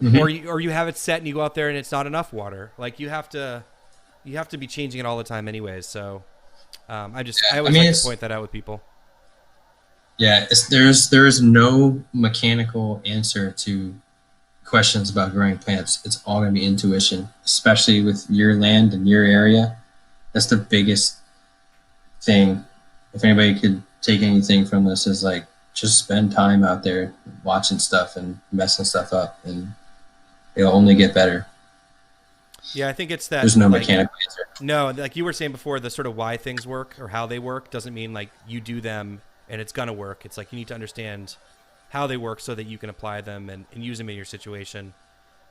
you have it set and you go out there and it's not enough water? Like you have to be changing it all the time anyways. So I always like to point that out with people. Yeah, there is no mechanical answer to questions about growing plants. It's all going to be intuition, especially with your land and your area. That's the biggest thing. If anybody could take anything from this, is like just spend time out there watching stuff and messing stuff up, and it'll only get better. Yeah, I think it's that. There's no mechanical answer. No, like you were saying before, the sort of why things work or how they work doesn't mean like you do them and it's gonna work. It's like you need to understand how they work so that you can apply them and use them in your situation.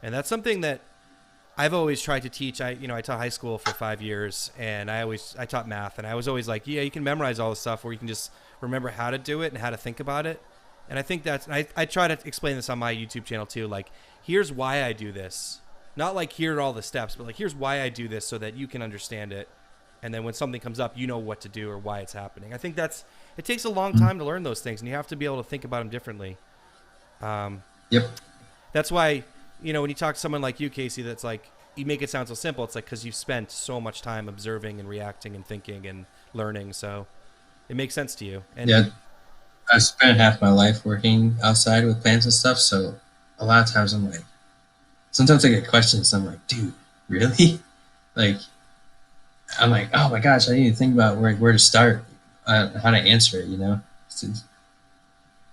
And that's something that I've always tried to teach. I taught high school for 5 years, and I taught math, and I was always like, yeah, you can memorize all this stuff, or you can just remember how to do it and how to think about it. And I think I try to explain this on my YouTube channel too. Like, here's why I do this. Not like here are all the steps, but like here's why I do this so that you can understand it. And then when something comes up, you know what to do or why it's happening. I think it takes a long time to learn those things, and you have to be able to think about them differently. Yep. That's why, when you talk to someone like you, Casey, that's like, you make it sound so simple. It's like, because you've spent so much time observing and reacting and thinking and learning. So it makes sense to you. And yeah. I've spent half my life working outside with plants and stuff. So a lot of times I'm like, sometimes I get questions. I'm like, dude, really? Like, I'm like, oh my gosh, I need to think about where to start, how to answer it,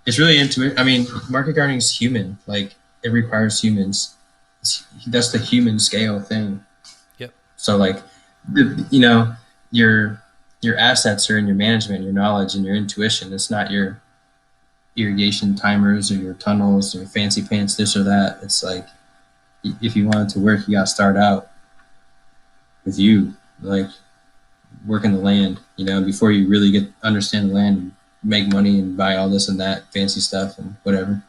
It's really intuitive. I mean, market gardening is human. Like, it requires humans. That's the human scale thing. Yep. So like, you know, your assets are in your management, your knowledge, and your intuition. It's not your irrigation timers or your tunnels or fancy pants, this or that. It's like, if you want it to work, you got to start out with you, like working the land, you know, before you really get understand the land and make money and buy all this and that fancy stuff and whatever.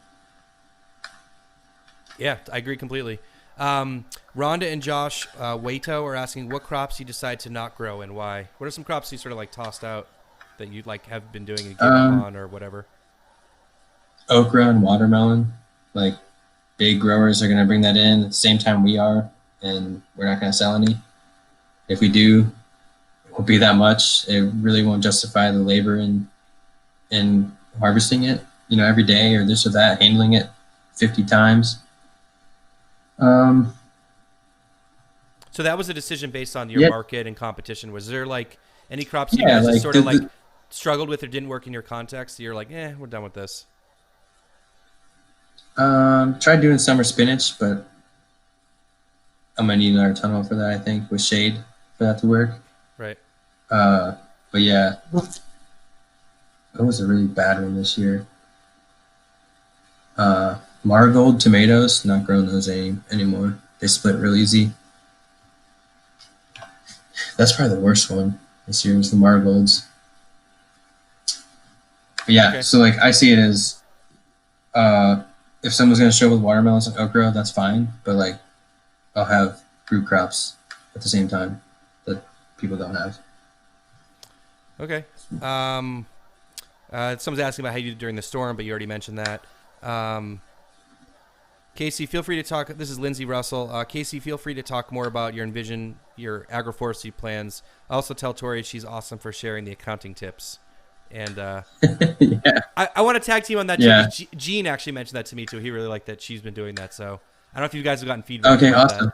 Yeah, I agree completely. Rhonda and Josh Waito are asking what crops you decide to not grow and why. What are some crops you sort of like tossed out that you like have been doing and given up on or whatever? Okra and watermelon, like big growers are going to bring that in at the same time we are, and we're not going to sell any. If we do, it won't be that much. It really won't justify the labor in harvesting it, you know, every day or this or that, handling it 50 times. So that was a decision based on your market and competition. Was there like any crops you guys like just sort of like struggled with or didn't work in your context? So you're like, we're done with this. Tried doing summer spinach, but I'm gonna need another tunnel for that, I think, with shade for that to work. Right. But yeah, it was a really bad one this year. Marigold tomatoes, not growing those anymore. They split real easy. That's probably the worst one this year was the marigolds. But yeah, okay. So like I see it as, if someone's gonna show with watermelons and okra, that's fine. But like, I'll have root crops at the same time that people don't have. Okay. Someone's asking about how you did during the storm, but you already mentioned that. Casey, feel free to talk. This is Lindsay Russell. Casey, feel free to talk more about your agroforestry plans. Also tell Tori she's awesome for sharing the accounting tips. And yeah. I want to tag team on that too. Yeah. Gene actually mentioned that to me too. He really liked that she's been doing that. So I don't know if you guys have gotten feedback. Okay, awesome.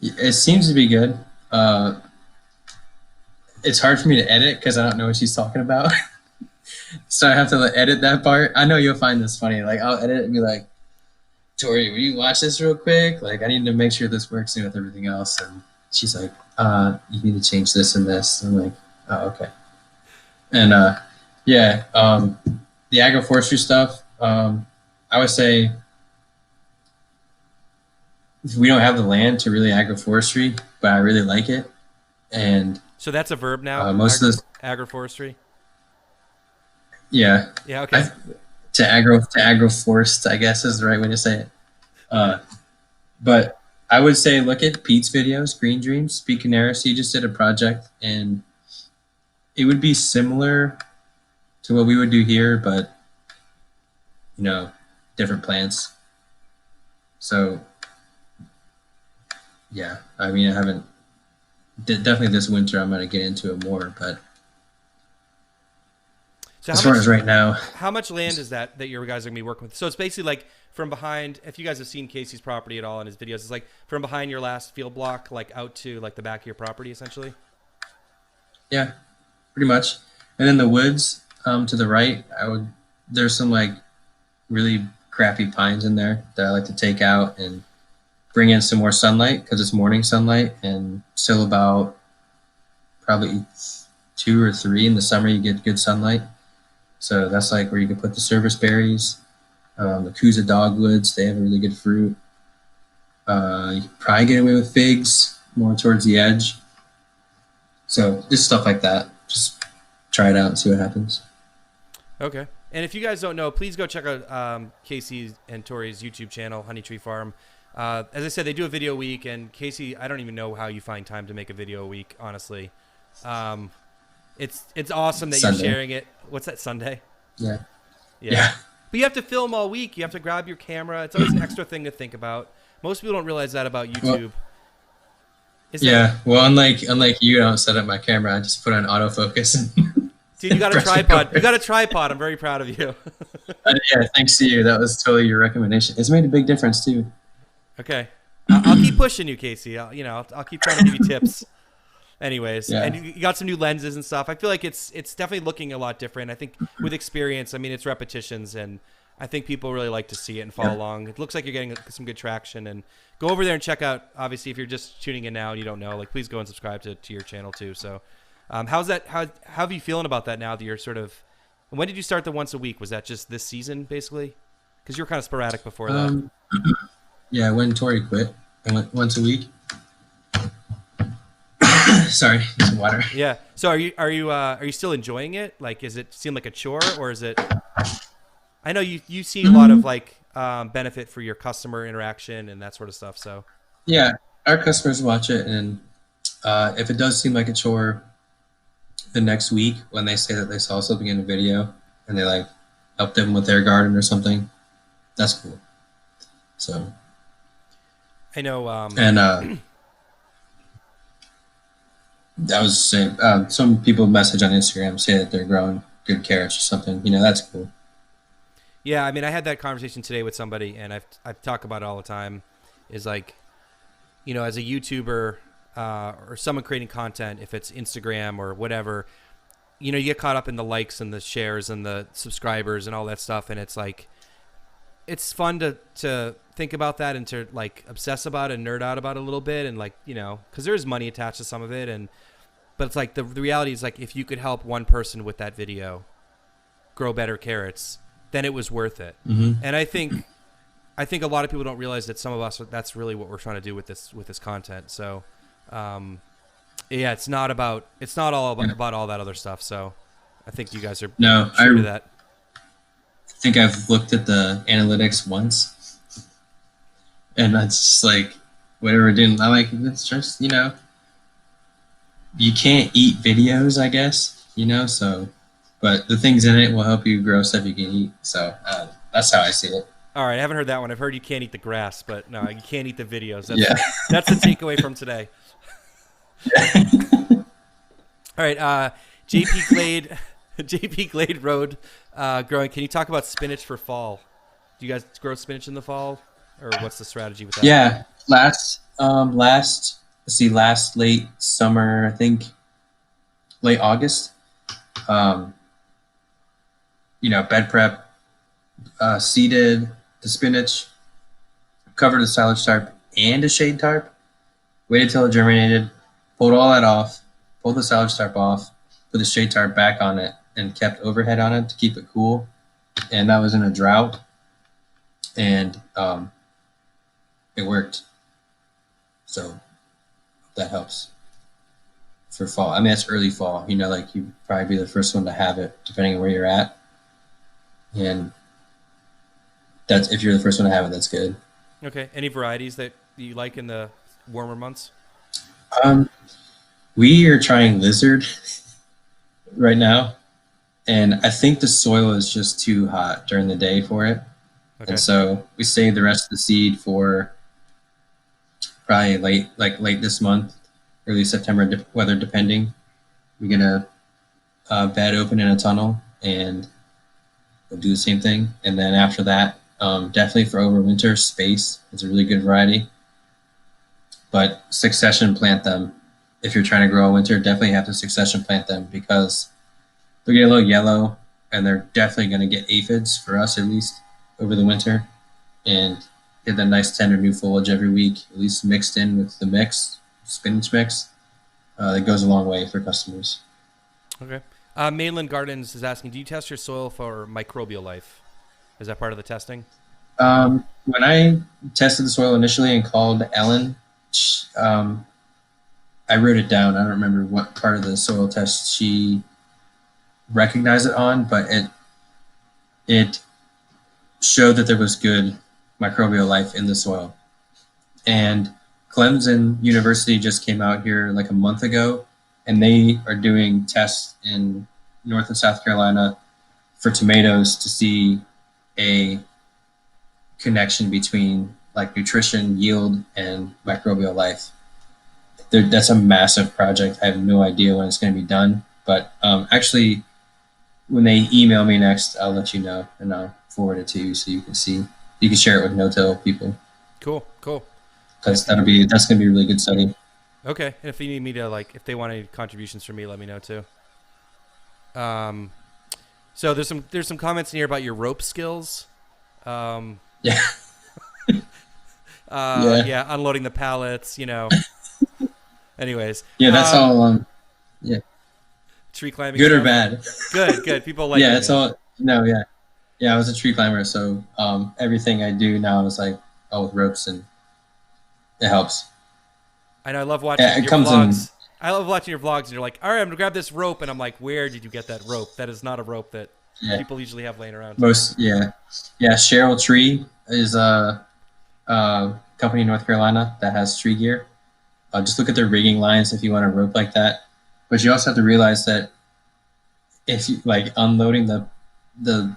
That. It seems to be good. It's hard for me to edit because I don't know what she's talking about. So I have to edit that part. I know you'll find this funny. Like I'll edit it and be like, Tori, will you watch this real quick? Like I need to make sure this works in with everything else. And she's like, you need to change this and this. And I'm like, oh, okay. And the agroforestry stuff, I would say we don't have the land to really agroforestry, but I really like it. And so that's a verb now. Most of this agroforestry. Yeah. Yeah. Okay. To agroforest, I guess is the right way to say it. But I would say look at Pete's videos, Green Dreams, Pete Canaris. He just did a project, and it would be similar to what we would do here, but you know, different plants. So yeah, I mean, I haven't. Definitely this winter, I'm going to get into it more, but so as far as right now, how much land is that you guys are going to be working with? So it's basically like from behind, if you guys have seen Casey's property at all in his videos, it's like from behind your last field block, like out to like the back of your property, essentially. Yeah, pretty much. And then the woods to the right, there's some like really crappy pines in there that I like to take out and bring in some more sunlight because it's morning sunlight, and still about probably 2 or 3 in the summer you get good sunlight. So that's like where you can put the serviceberries, the Kuza dogwoods. They have a really good fruit. You can probably get away with figs more towards the edge. So just stuff like that. Just try it out and see what happens. Okay. And if you guys don't know, please go check out Casey and Tori's YouTube channel, Honeytree Farm. As I said, they do a video a week, and Casey, I don't even know how you find time to make a video a week, honestly. It's awesome that Sunday. You're sharing it. What's that, Sunday? Yeah. But you have to film all week. You have to grab your camera. It's always an extra thing to think about. Most people don't realize that about YouTube. Well, unlike you, I don't set up my camera. I just put on autofocus. Dude, you got a tripod. You got a tripod. I'm very proud of you. Yeah, thanks to you. That was totally your recommendation. It's made a big difference too. Okay, I'll keep pushing you, Casey. I'll keep trying to give you tips. Anyways, and you got some new lenses and stuff. I feel like it's definitely looking a lot different. I think with experience, I mean, it's repetitions, and I think people really like to see it and follow along. It looks like you're getting some good traction. And go over there and check out. Obviously, if you're just tuning in now and you don't know, like, please go and subscribe to your channel too. So, how's that? How are you feeling about that now that you're sort of? When did you start the once a week? Was that just this season, basically? Because you were kind of sporadic before that. Yeah, when Tori quit, I went once a week. Sorry, some water. Yeah. So are you still enjoying it? Like, is it seem like a chore, or is it? I know you see a lot of like benefit for your customer interaction and that sort of stuff. So Yeah, our customers watch it, and if it does seem like a chore, the next week when they say that they saw something in a video and they like help them with their garden or something, that's cool. So I know. And I was saying, some people message on Instagram say that they're growing good carrots or something. That's cool. Yeah, I mean, I had that conversation today with somebody, and I've talked about it all the time. Is like, as a YouTuber or someone creating content, if it's Instagram or whatever, you get caught up in the likes and the shares and the subscribers and all that stuff, and it's like, it's fun to think about that and to like obsess about it and nerd out about it a little bit, and like, because there is money attached to some of it, but it's like the reality is like, if you could help one person with that video grow better carrots, then it was worth it. Mm-hmm. And I think a lot of people don't realize that some of us, that's really what we're trying to do with this content. So, yeah, it's not all about all that other stuff. So I think you guys are true to that. I think I've looked at the analytics once, and that's just like, whatever we're doing, I'm like, it's just, you can't eat videos, I guess, so, but the things in it will help you grow stuff you can eat. So that's how I see it. All right, I haven't heard that one. I've heard you can't eat the grass, but no, you can't eat the videos. That's the takeaway from today. All right, JP Glade Road growing. Can you talk about spinach for fall? Do you guys grow spinach in the fall, or what's the strategy with that? Yeah, last late summer, I think late August. Bed prep, seeded the spinach, covered a silage tarp and a shade tarp, waited till it germinated, pulled all that off, pulled the silage tarp off, put the shade tarp back on it, and kept overhead on it to keep it cool. And that was in a drought, and it worked. So that helps for fall. I mean, it's early fall. Like, you'd probably be the first one to have it, depending on where you're at. And that's, if you're the first one to have it, that's good. Okay. Any varieties that you like in the warmer months? We are trying lizard right now, and I think the soil is just too hot during the day for it. Okay. And so we saved the rest of the seed for probably late this month, early September, weather depending. We're gonna bed open in a tunnel, and we'll do the same thing. And then after that, definitely for overwinter, space is a really good variety. But succession plant them. If you're trying to grow a winter, definitely have to succession plant them, because they'll get a little yellow, and they're definitely going to get aphids, for us at least, over the winter, and get that nice tender new foliage every week, at least mixed in with the spinach mix. That goes a long way for customers. Okay. Mainland Gardens is asking, do you test your soil for microbial life? Is that part of the testing? When I tested the soil initially and called Ellen, I wrote it down. I don't remember what part of the soil test she recognized it on, but it showed that there was good microbial life in the soil. And Clemson University just came out here like a month ago, and they are doing tests in North and South Carolina for tomatoes to see a connection between like nutrition, yield, and microbial life. That's a massive project. I have no idea when it's going to be done, but actually, when they email me next, I'll let you know, and I'll forward it to you so you can see. You can share it with no-till people. Cool. Because that's going to be a really good study. Okay, and if you need me to, like, if they want any contributions from me, let me know too. So there's some comments in here about your rope skills. Um, Yeah. Yeah. yeah, unloading the pallets, Anyways, Yeah, that's all. Yeah, tree climbing good or stuff. bad. Good, good. People like Yeah, it, it's man. all. No, yeah, yeah. I was a tree climber, so everything I do now is like all with ropes, and it helps. I know. I love Yeah, watching it your comes in vlogs. I love watching your vlogs, and you're like, "All right, I'm gonna grab this rope," and I'm like, "Where did you get that rope? That is not a rope that yeah people usually have laying around." yeah. Cheryl Tree is a company in North Carolina that has tree gear. Just look at their rigging lines if you want a rope like that. But you also have to realize that if you like unloading the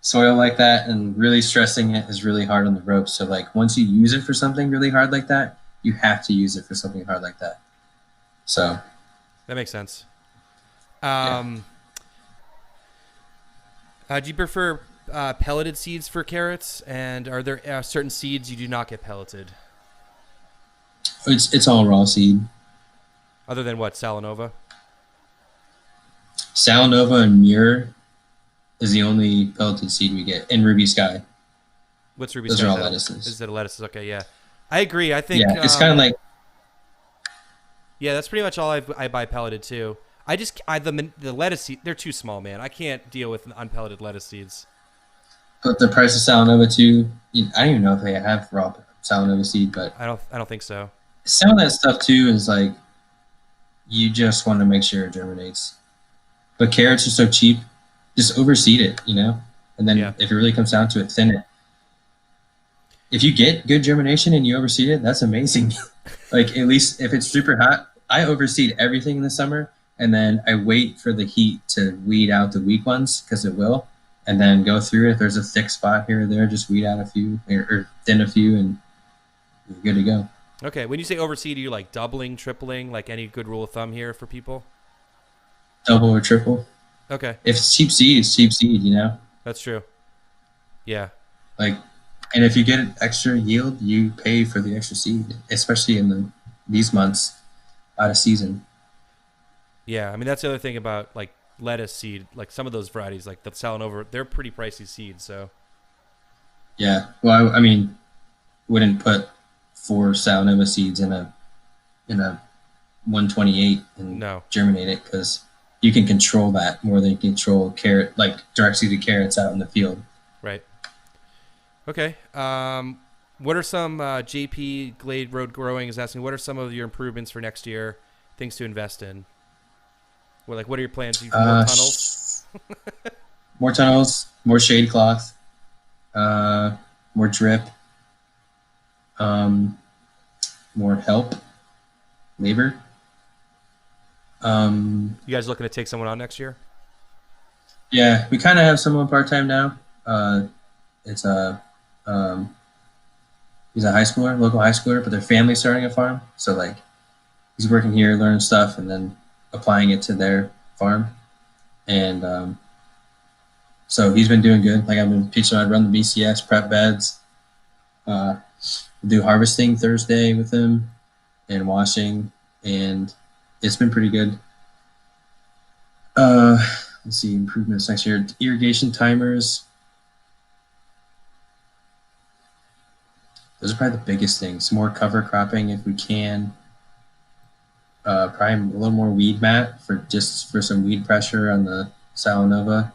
soil like that and really stressing it is really hard on the rope. So like once you use it for something really hard like that, you have to use it for something hard like that. So That makes sense. yeah, Um, do you prefer pelleted seeds for carrots? And are there certain seeds you do not get pelleted, it's all raw seed. other than what Salanova? Salanova and Muir is the only pelleted seed we get, and Ruby Sky. What's Ruby Those Sky? are Is all that lettuces. is that a lettuce? Okay, yeah. I agree. I think Yeah, it's kind of like yeah, that's pretty much all I buy pelleted too. The lettuce seed, they're too small, man. I can't deal with unpelleted lettuce seeds. but the price of Salanova too. I don't even know if they have raw Salanova seed, but I don't think so. some of that stuff too is like you just want to make sure it germinates. But carrots are so cheap, just overseed it, and Yeah. then if it really comes down to it, thin it. If you get good germination and you overseed it, that's amazing. Like at least if it's super hot, I overseed everything in the summer, and then I wait for the heat to weed out the weak ones because it will, and then go through it. If there's a thick spot here or there, just weed out a few or thin a few, and you're good to go. Okay. When you say overseed, are you like doubling, tripling? Like any good rule of thumb here for people? Double or triple. Okay, If it's cheap seed, it's cheap seed. that's true. Yeah. Like, and if you get an extra yield, you pay for the extra seed, especially in these months out of season. Yeah. I mean, that's the other thing about like lettuce seed. Like some of those varieties, like the Salanova, they're pretty pricey seeds. So Yeah. Well, I mean, wouldn't put 4 Salanova seeds in a 128 and no. germinate it because you can control that more than you can control carrot, like direct seeded carrots out in the field. Right. Okay. What are some JP Glade Road Growing is asking? What are some of your improvements for next year? Things to invest in. What are your plans? More tunnels? More tunnels, more shade cloth, more drip, more help, labor. You guys looking to take someone on next year? Yeah, we kind of have someone part time now. It's he's a high schooler, local high schooler, but their family's starting a farm. So like he's working here, learning stuff, and then applying it to their farm. And so he's been doing good. Like I've been teaching him how to run the BCS, prep beds, do harvesting Thursday with him, and washing, and it's been pretty good. Let's see, improvements next year. Irrigation timers. Those are probably the biggest things. More cover cropping if we can. Probably a little more weed mat for some weed pressure on the Salanova,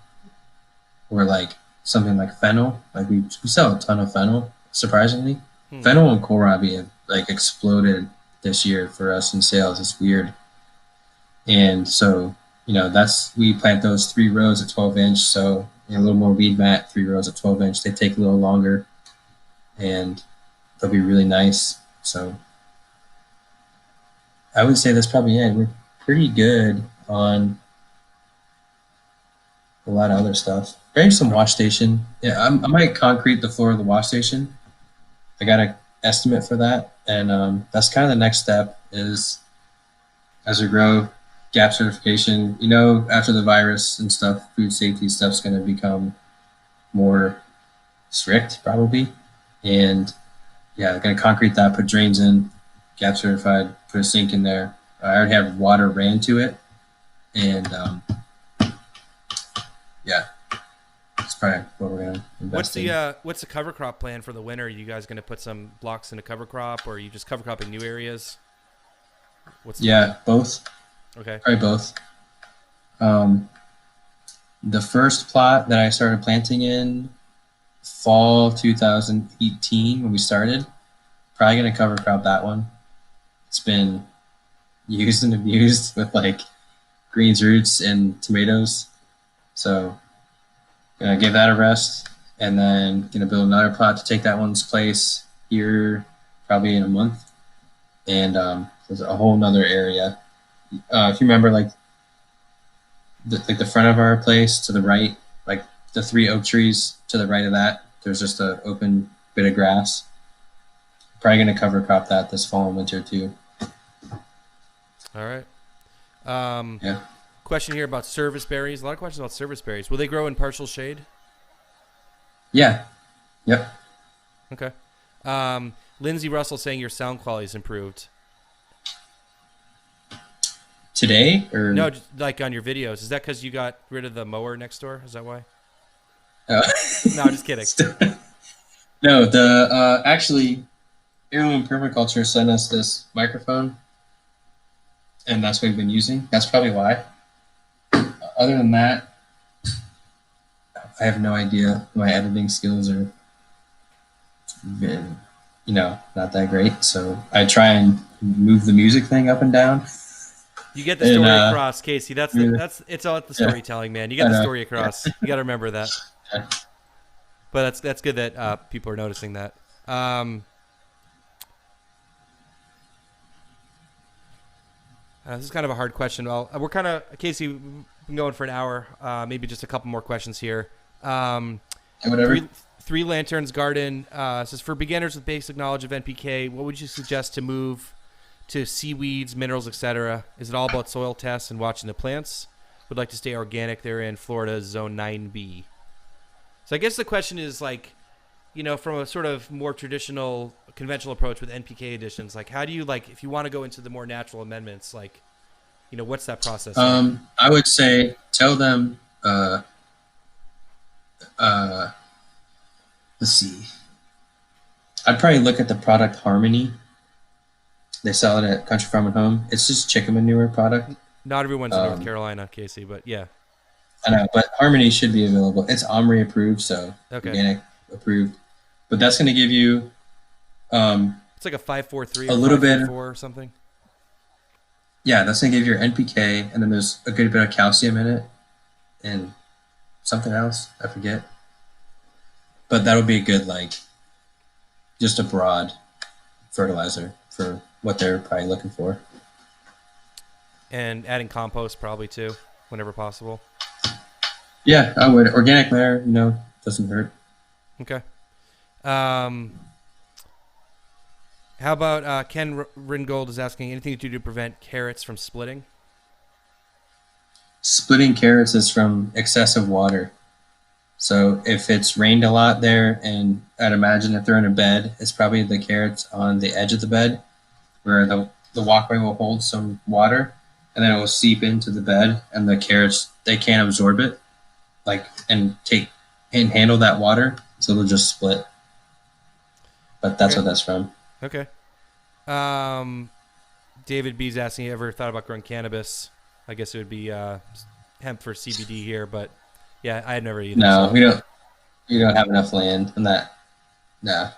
or like something like fennel. Like we sell a ton of fennel, surprisingly. Fennel and kohlrabi have like exploded this year for us in sales. It's weird. And so, we plant those 3 rows at 12-inch. So a little more weed mat, 3 rows at 12-inch. They take a little longer, and they'll be really nice. So I would say that's probably it. We're pretty good on a lot of other stuff. Maybe some wash station. Yeah, I might concrete the floor of the wash station. I got an estimate for that, and that's kind of the next step is as we grow, GAP certification. After the virus and stuff, food safety stuff's going to become more strict probably, and yeah, going to concrete that, put drains in, GAP certified, put a sink in there. I already have water ran to it, and yeah, That's probably what we're gonna invest in. What's the cover crop plan for the winter? Are you guys going to put some blocks into cover crop, or are you just cover cropping new areas? Yeah, both. Okay. Probably both. The first plot that I started planting in fall 2018 when we started, probably gonna cover crop that one. It's been used and abused with like greens roots and tomatoes. So gonna give that a rest, and then gonna build another plot to take that one's place here probably in a month. And there's a whole nother area. If you remember, like the front of our place to the right, like the 3 oak trees to the right of that, there's just an open bit of grass. Probably gonna cover crop that this fall and winter too. All right. Yeah. Question here about serviceberries. A lot of questions about serviceberries. Will they grow in partial shade? Yeah. Yep. Okay. Lindsay Russell saying your sound quality is improved. Today or no, like on your videos. Is that because you got rid of the mower next door? Is that why? No, just kidding. No, the actually, Heirloom Permaculture sent us this microphone, and that's what we've been using. That's probably why. Other than that, I have no idea. My editing skills are been, not that great. So I try and move the music thing up and down. You get the story across, Casey. It's all the storytelling, man. You get the story across. You got to remember that. But that's good that people are noticing that. This is kind of a hard question. Well, we're kind of, Casey, we've been going for an hour. Maybe just a couple more questions here. Whatever. Three Lanterns Garden says, for beginners with basic knowledge of NPK, what would you suggest to move to seaweeds, minerals, etc.? Is it all about soil tests and watching the plants? Would like to stay organic. They're in Florida, Zone 9B. So I guess the question is, like, from a sort of more traditional, conventional approach with NPK additions, like, how do you, like, if you want to go into the more natural amendments, like, what's that process? I would say tell them, let's see. I'd probably look at the product Harmony. They sell it at Country Farm and Home. It's just chicken manure product. Not everyone's in North Carolina, Casey, but yeah. I know, but Harmony should be available. It's OMRI approved, so organic approved. But that's going to give you it's like a 543 a little bit or something. Yeah, that's going to give you your NPK, and then there's a good bit of calcium in it and something else, I forget. But that'll be a good, like, just a broad fertilizer for what they're probably looking for. And adding compost probably too, whenever possible. Yeah, I would. Organic matter, doesn't hurt. Okay. How about Ken Ringold is asking, anything to do to prevent carrots from splitting? Splitting carrots is from excessive water. So if it's rained a lot there, and I'd imagine if they're in a bed, it's probably the carrots on the edge of the bed where the walkway will hold some water, and then it will seep into the bed, and the carrots, they can't absorb it, and handle that water, so they'll just split. But that's what that's from. Okay. David B's asking, you ever thought about growing cannabis? I guess it would be hemp for CBD here, but yeah, I had never either. No, we don't have enough land in that. No.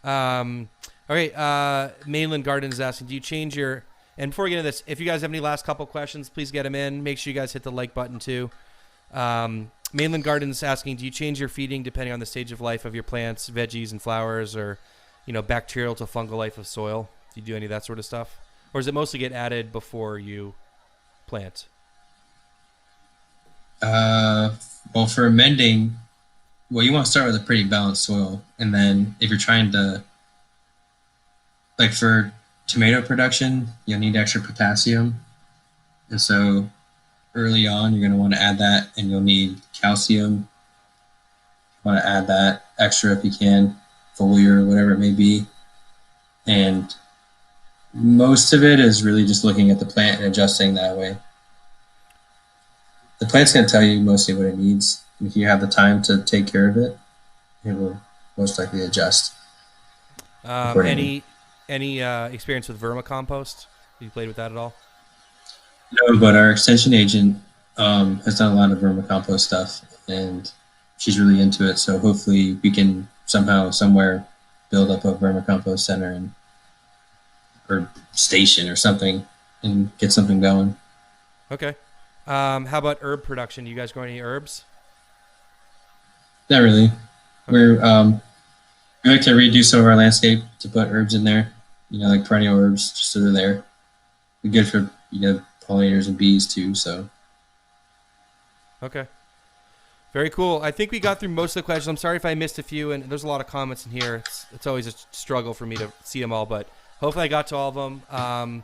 All right. Mainland Garden is asking, do you change your, and before we get into this, if you guys have any last couple questions, please get them in. Make sure you guys hit the like button too. Mainland Garden is asking, do you change your feeding depending on the stage of life of your plants, veggies and flowers, or, bacterial to fungal life of soil? Do you do any of that sort of stuff? Or does it mostly get added before you plant? Well, for amending, you want to start with a pretty balanced soil. And then if you're trying to, like for tomato production, you'll need extra potassium. And so early on, you're going to want to add that, and you'll need calcium. You want to add that extra if you can, foliar, whatever it may be. And most of it is really just looking at the plant and adjusting that way. The plant's going to tell you mostly what it needs. If you have the time to take care of it, it will most likely adjust accordingly. Any experience with vermicompost? Have you played with that at all? No, but our extension agent has done a lot of vermicompost stuff, and she's really into it. So hopefully we can somehow, somewhere, build up a vermicompost center and or station or something, and get something going. Okay. How about herb production? You guys grow any herbs? Not really. Okay. We like to redo some of our landscape to put herbs in there. Like perennial herbs, just so they're there. They're good for pollinators and bees too. So Okay. Very cool. I think we got through most of the questions. I'm sorry if I missed a few, and there's a lot of comments in here. It's always a struggle for me to see them all, but hopefully I got to all of them.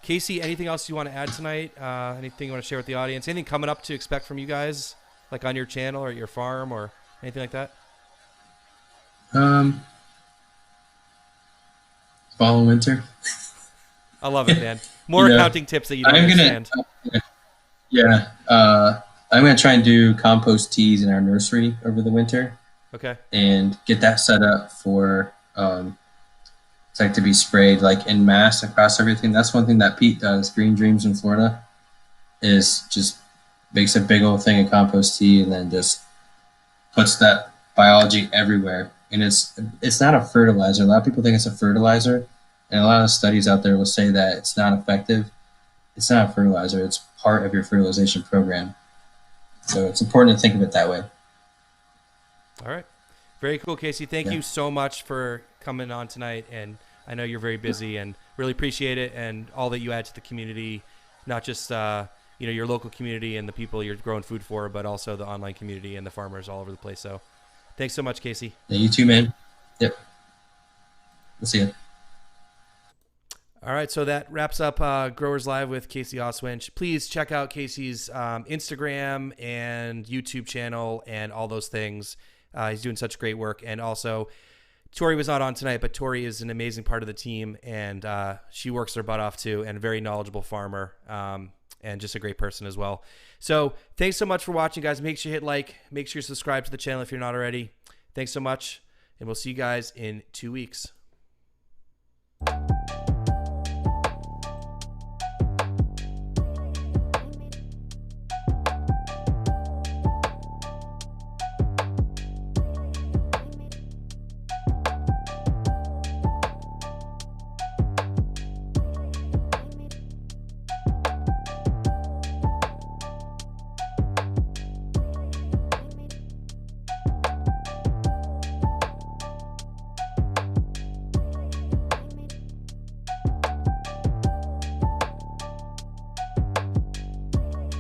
Casey, anything else you want to add tonight? Anything you want to share with the audience? Anything coming up to expect from you guys, like on your channel or your farm or anything like that? Fall and winter. I love it, man. More accounting tips that you don't understand. Yeah. I'm gonna try and do compost teas in our nursery over the winter. Okay. And get that set up for it's like to be sprayed like en masse across everything. That's one thing that Pete does. Green Dreams in Florida is just makes a big old thing of compost tea and then just puts that biology everywhere. And it's not a fertilizer. A lot of people think it's a fertilizer, and a lot of studies out there will say that it's not effective. It's not a fertilizer. It's part of your fertilization program. So it's important to think of it that way. All right. Very cool, Casey. Thank you so much for coming on tonight. And I know you're very busy and really appreciate it and all that you add to the community, not just your local community and the people you're growing food for, but also the online community and the farmers all over the place. So thanks so much, Casey. Yeah, you too, man. Yep. We'll see you. All right, so that wraps up Growers Live with Casey Ostwinch. Please check out Casey's Instagram and YouTube channel and all those things. He's doing such great work. And also, Tori was not on tonight, but Tori is an amazing part of the team, and she works her butt off too, and a very knowledgeable farmer, and just a great person as well. So thanks so much for watching, guys. Make sure you hit like. Make sure you subscribe to the channel if you're not already. Thanks so much, and we'll see you guys in 2 weeks.